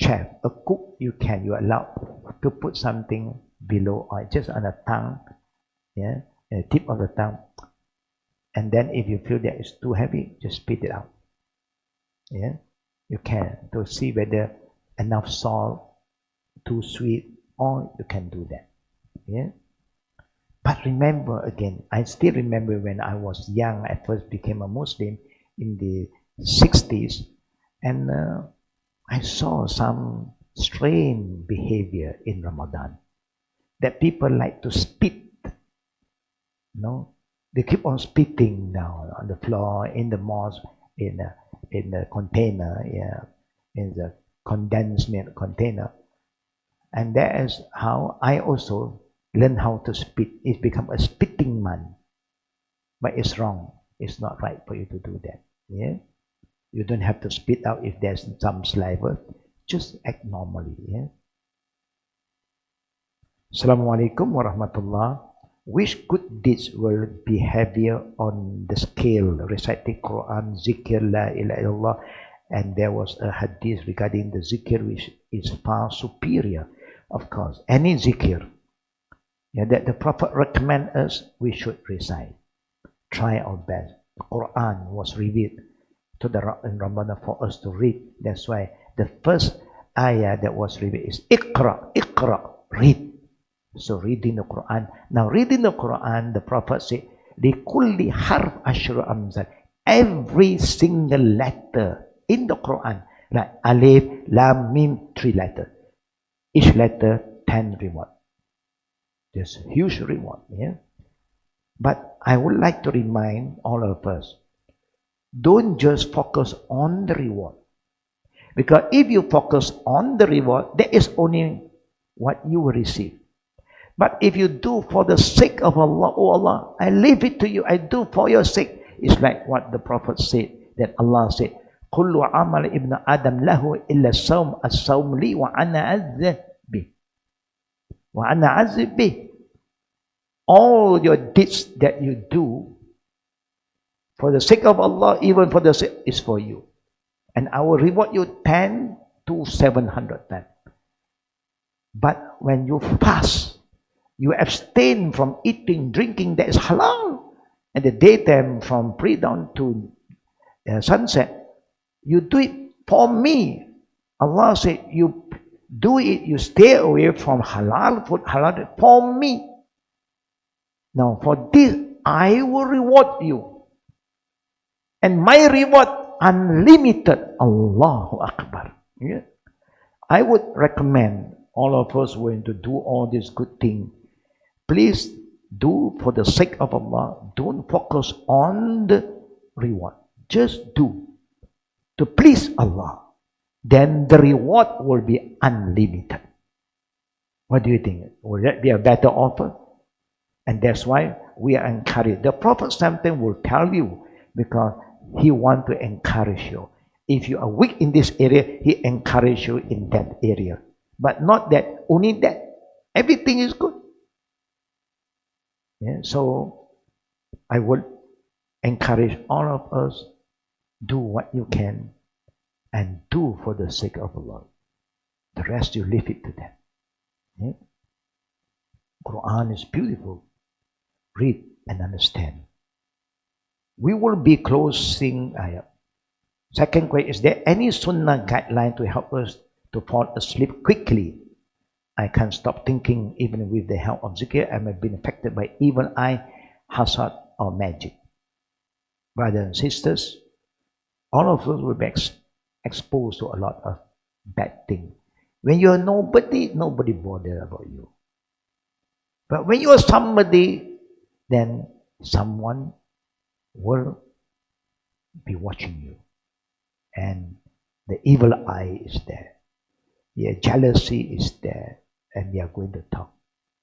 chef, a cook, you're allowed to put something below or just on the tongue, yeah, the tip of the tongue. And then if you feel that it's too heavy, just spit it out. Yeah, you can to see whether enough salt, too sweet, or you can do that. Yeah. But remember again, I still remember when I was young, I first became a Muslim, in the 60s, and I saw some strange behavior in Ramadan, that people like to spit. They keep on spitting down on the floor, in the mosque, in the container, in the condensed milk container. And that is how I also learned how to spit. It's become a spitting man. But it's wrong. It's not right for you to do that. Yeah? You don't have to spit out if there's some saliva. Just act normally. Yeah? Assalamu'alaikum warahmatullahi. Which good deeds will be heavier on the scale? Reciting Quran, zikr, la ilaha illallah. And there was a hadith regarding the zikr which is far superior. Of course, any zikr that the Prophet recommend us, we should recite. Try our best. The Quran was revealed in Ramadan for us to read. That's why the first ayah that was revealed is Iqra, Iqra, read. So reading the Quran. Now reading the Quran, the Prophet said, لِكُلِّ حَرْفْ أَشْرُ أَمْثَالٍ. Every single letter in the Quran, like Alif, Lam, Mim, 3 letters. Each letter 10 reward. There's a huge reward. Yeah? But I would like to remind all of us, don't just focus on the reward. Because if you focus on the reward, that is only what you will receive. But if you do for the sake of Allah, oh Allah, I leave it to you, I do for your sake. It's like what the Prophet said, that Allah said, كُلُّ عَمَلِ إِبْنَ آدَمْ لَهُ إِلَّا الصَّوْمَ الصَّوْمُ لِي وَأَنَا عَذِّبْ بِهِ وَأَنَا عَذِّبْ بِهِ. All your deeds that you do for the sake of Allah, even for the sake, is for you. And I will reward you 10 to 700 times. But when you fast, you abstain from eating, drinking, that is halal. At the daytime, from pre-dawn to sunset, you do it for me. Allah said, you do it, you stay away from halal food, halal for me. Now, for this, I will reward you. And my reward, unlimited. Allahu Akbar. Yeah? I would recommend all of us going to do all these good things. Please do for the sake of Allah. Don't focus on the reward. Just do to please Allah. Then the reward will be unlimited. What do you think? Will that be a better offer? And that's why we are encouraged. The Prophet sometimes will tell you, because he wants to encourage you. If you are weak in this area, he encourages you in that area. But not that, only that. Everything is good. Yeah, so I would encourage all of us, do what you can and do for the sake of Allah. The rest you leave it to them. Yeah? Quran is beautiful. Read and understand. We will be closing ayah. Second question, is there any sunnah guideline to help us to fall asleep quickly? I can't stop thinking even with the help of zikr. I may have been affected by evil eye, hasad, or magic. Brothers and sisters, all of us will be exposed to a lot of bad things. When you are nobody, nobody bothers about you. But when you are somebody, then someone will be watching you. And the evil eye is there. Yeah, jealousy is there. And they are going to talk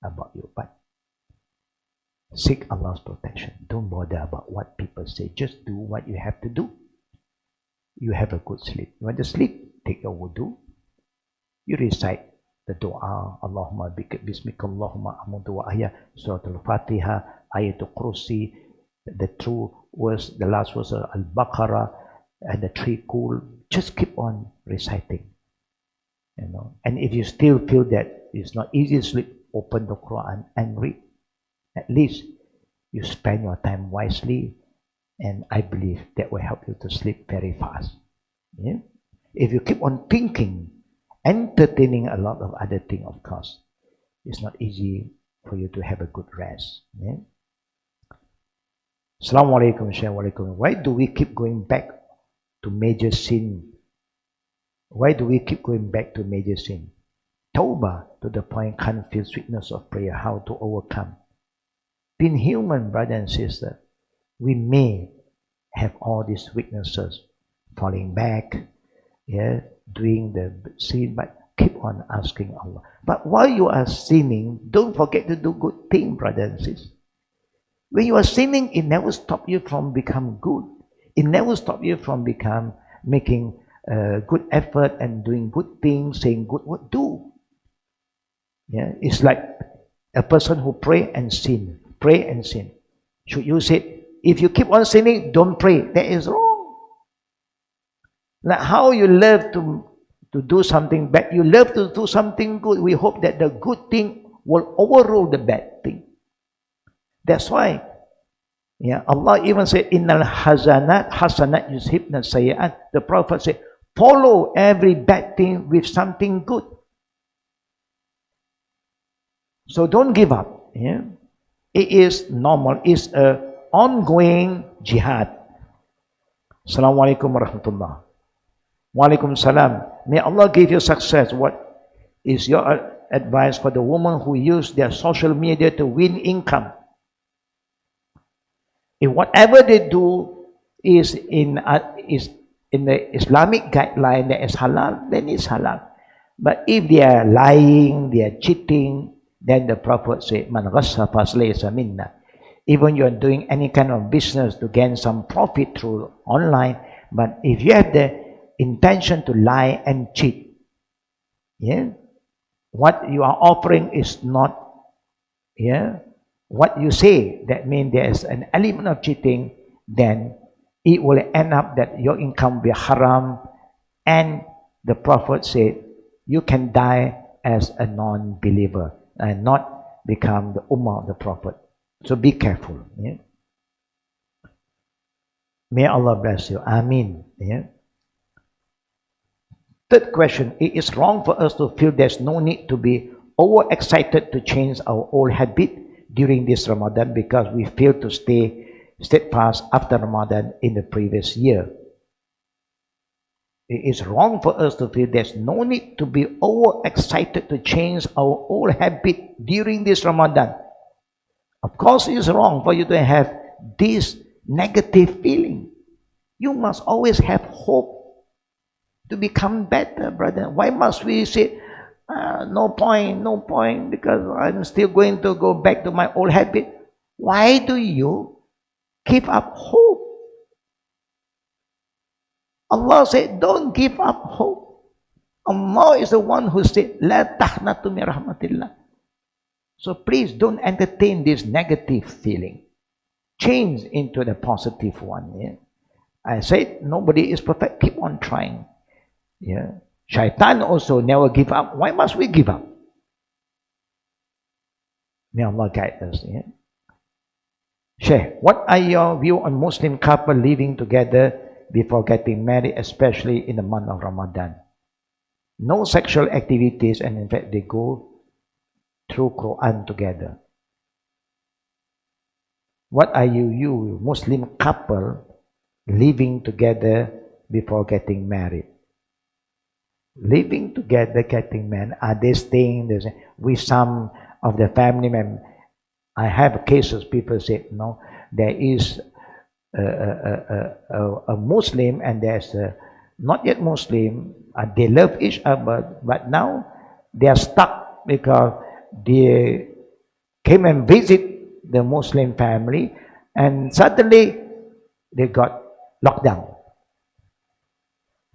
about you. But seek Allah's protection. Don't bother about what people say. Just do what you have to do. You have a good sleep. You want to sleep? Take your wudu. You recite the dua. Allahumma bismika Allahumma amuntu wa ahya. Surah Al-Fatiha. Ayatul Kursi. The two words, the last was Al-Baqarah. And the three cool. Just keep on reciting. And if you still feel that it's not easy to sleep, open the Quran and read. At least you spend your time wisely, and I believe that will help you to sleep very fast. Yeah? If you keep on thinking, entertaining a lot of other things, of course, it's not easy for you to have a good rest. Yeah? Assalamu'alaikum, Sheikh. Why do we keep going back to major sin? Why do we keep going back to major sin? Tawbah to the point can't feel sweetness of prayer, how to overcome. Being human, brother and sister, we may have all these weaknesses, falling back, yeah, doing the sin, but keep on asking Allah. But while you are sinning, don't forget to do good thing, brother and sister. When you are sinning, it never stops you from become good. It never stops you from making good effort and doing good things, saying good word. Do. Yeah, it's like a person who pray and sin. Pray and sin. Should you say, if you keep on sinning, don't pray? That is wrong. Like how you love to do something bad, you love to do something good. We hope that the good thing will overrule the bad thing. That's why, yeah, Allah even said, "Innal hasanat yuzhibna sayyat." The Prophet said, follow every bad thing with something good. So don't give up. Yeah, it is normal. It's a ongoing jihad. Assalamu'alaikum warahmatullahi. Waalaikumsalam. May Allah give you success. What is your advice for the woman who use their social media to win income? If whatever they do is in the Islamic guideline that is halal, then it's halal. But if they are lying, they are cheating, then the Prophet said, "Man ghassa falaysa minna." Even you are doing any kind of business to gain some profit through online, but if you have the intention to lie and cheat, yeah, what you are offering is not, yeah, what you say. That means there is an element of cheating. Then it will end up that your income will be haram, and the Prophet said you can die as a non-believer and not become the ummah of the Prophet. So be careful. Yeah? May Allah bless you. Ameen. Yeah? Third question, it is wrong for us to feel there's no need to be overexcited to change our old habit during this Ramadan because we fail to stay steadfast after Ramadan in the previous year. It is wrong for us to feel there's no need to be overexcited to change our old habit during this Ramadan. Of course, it is wrong for you to have this negative feeling. You must always have hope to become better, brother. Why must we say, no point, because I'm still going to go back to my old habit? Why do you give up hope? Allah said, don't give up hope. Allah is the one who said, La tahnatu min rahmatillah. So please don't entertain this negative feeling. Change into the positive one. Yeah? I said, nobody is perfect. Keep on trying. Yeah. Shaitan also never give up. Why must we give up? May Allah guide us. Yeah? Sheikh, what are your view on Muslim couple living together before getting married, especially in the month of Ramadan? No sexual activities, and in fact they go through Quran together. What are you Muslim couple living together before getting married? Living together, getting married, are they staying with some of the family members? I have cases, people say, no, there is a Muslim and there's a not yet Muslim, they love each other, but now they are stuck because they came and visit the Muslim family and suddenly they got locked down.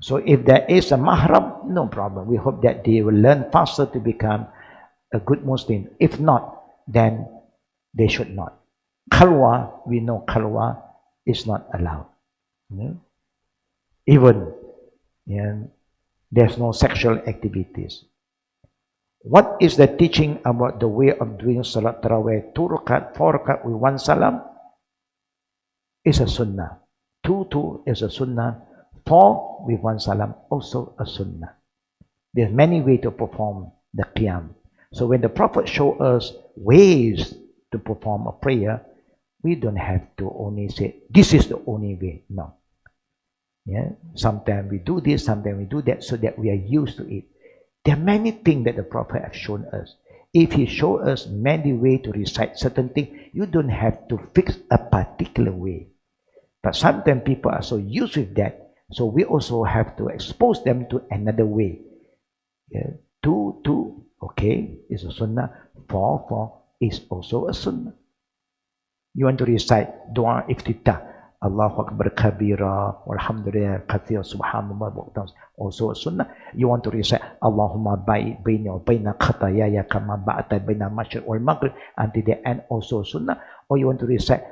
So if there is a mahram, no problem. We hope that they will learn faster to become a good Muslim. If not, then they should not. Khalwa, we know khalwa is not allowed. Yeah? Even there's no sexual activities. What is the teaching about the way of doing Salat Tarawih? 2 rakat, 4 rakat with 1 salam is a sunnah. 2 is a sunnah. 4 with 1 salam, also a sunnah. There's many ways to perform the qiyam. So when the Prophet showed us ways to perform a prayer, We don't have to only say, this is the only way. No. Yeah. Sometimes we do this, sometimes we do that, so that we are used to it. There are many things that the Prophet has shown us. If he showed us many ways to recite certain things, you don't have to fix a particular way. But sometimes people are so used with that, so we also have to expose them to another way. Yeah. 2, okay, is a sunnah. 4 is also a sunnah. You want to recite dua iftitah, Allahu Akbar kabira, walhamdulillah kathir, subhanallah, also a sunnah. You want to recite Allahumma ba'i baini wa baina khatayaya kama ba'ata baina masyriq wal maghrib until the end, also a sunnah. Or you want to recite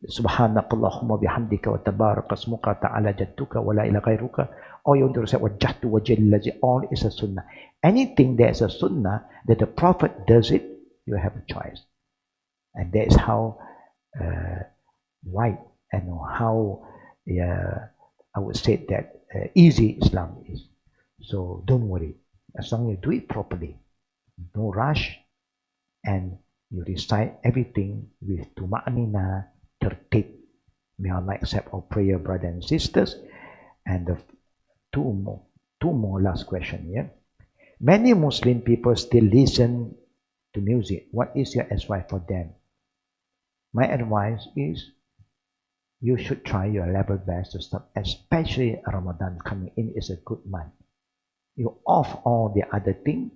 Subhanakallahumma bihamdika wa tabaraka asmuka ta'ala jadduka wa la ilaha ghairuka. Or you want to recite wajjahtu wajhillazi, all is a sunnah. Anything that's a sunnah that the Prophet does it, you have a choice. And that is how wide and how I would say that easy Islam is. So don't worry, as long as you do it properly, no rush, and you recite everything with tuma'nina, tertib. May Allah accept our prayer, brothers and sisters. And the two more last question here. Many Muslim people still listen to music. What is your advice for them? My advice is you should try your level best to stop, especially Ramadan coming in is a good month. You off all the other things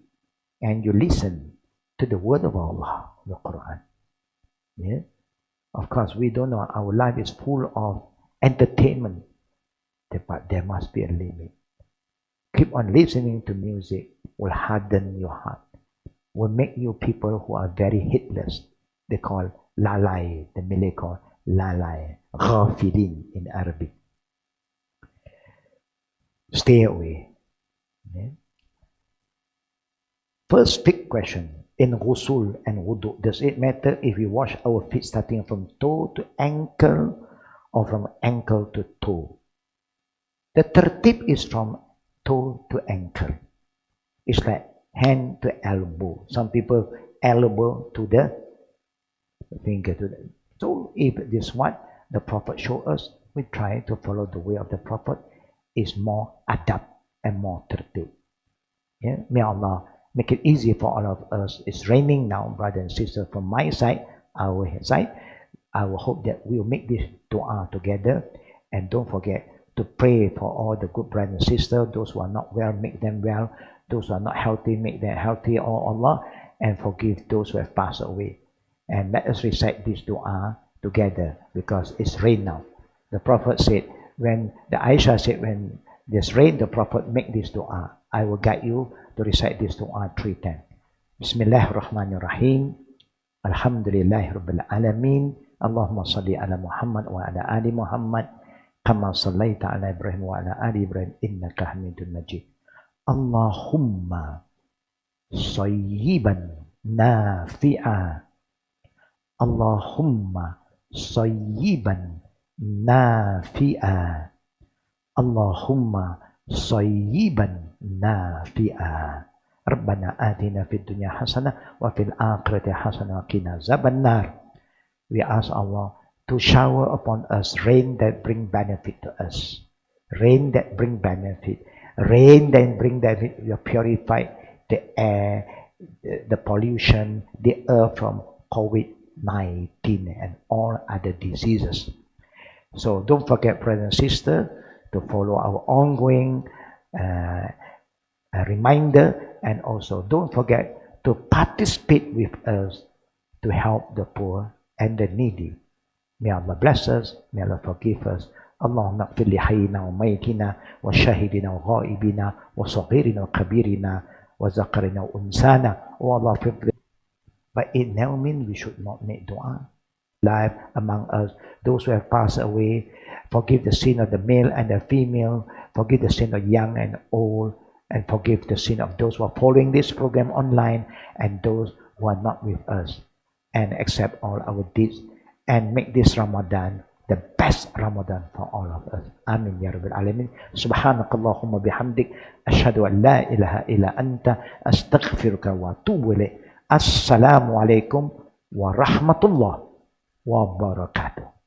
and you listen to the word of Allah, the Quran. Yeah? Of course, we don't know, our life is full of entertainment, but there must be a limit. Keep on listening to music will harden your heart, will make you people who are very heedless. They call lalai, the Malay call lalai, ghafilin in Arabic. Stay away. Yeah. First big question, in ghusl and wudu, does it matter if we wash our feet starting from toe to ankle or from ankle to toe? The tertib is from toe to ankle. It's like hand to elbow. Some people elbow to the finger to the. So if this is what the Prophet showed us, we try to follow the way of the Prophet. Is more adab and more tertib. Yeah? May Allah make it easy for all of us. It's raining now, brothers and sisters. From my side, our side, I will hope that we will make this dua together. And don't forget to pray for all the good brothers and sisters. Those who are not well, make them well. Those who are not healthy, make them healthy, oh Allah. And forgive those who have passed away. And let us recite this dua together because it's rain now. The Prophet said, when the Aisha said, when there's rain, the Prophet make this dua. I will guide you to recite this dua 3 times. Bismillahirrahmanirrahim. Alhamdulillahi Rabbil Alameen. Allahumma salli ala Muhammad wa ala ali Muhammad. Kama sallaita ala Ibrahim wa ala ali Ibrahim. Innaka hamidun majid. Allahumma sayyiban nafi'a. Allahumma sayyiban nafi'a. Allahumma sayyiban nafi'a. Rabbana atina fid dunya hasanah wa fil akhirati hasanah wa qina azabannar. We ask Allah to shower upon us rain that bring benefit to us. Rain that bring benefit. Rain that bring benefit. You purify the air, the pollution, the earth from COVID-19 and all other diseases. So don't forget, brothers and sisters, to follow our ongoing reminder, and also don't forget to participate with us to help the poor and the needy. May Allah bless us, may Allah forgive us. Allahumma ighfir li hayyina wa mayyitina wa shahidina wa ghaibina wa saghirina wa kabirina wa zakarina wa unsana. Oh Allah, but it now means we should not make dua. Life among us, those who have passed away, forgive the sin of the male and the female, forgive the sin of young and old, and forgive the sin of those who are following this program online and those who are not with us, and accept all our deeds and make this Ramadan the best Ramadan for all of us. Amin ya Rabbil Alamin. Subhanakallahumma bihamdik. Ashhadu an la ilaha illa anta. Astaghfiruka wa atubu ilaik. Assalamualaikum warahmatullahi wabarakatuh.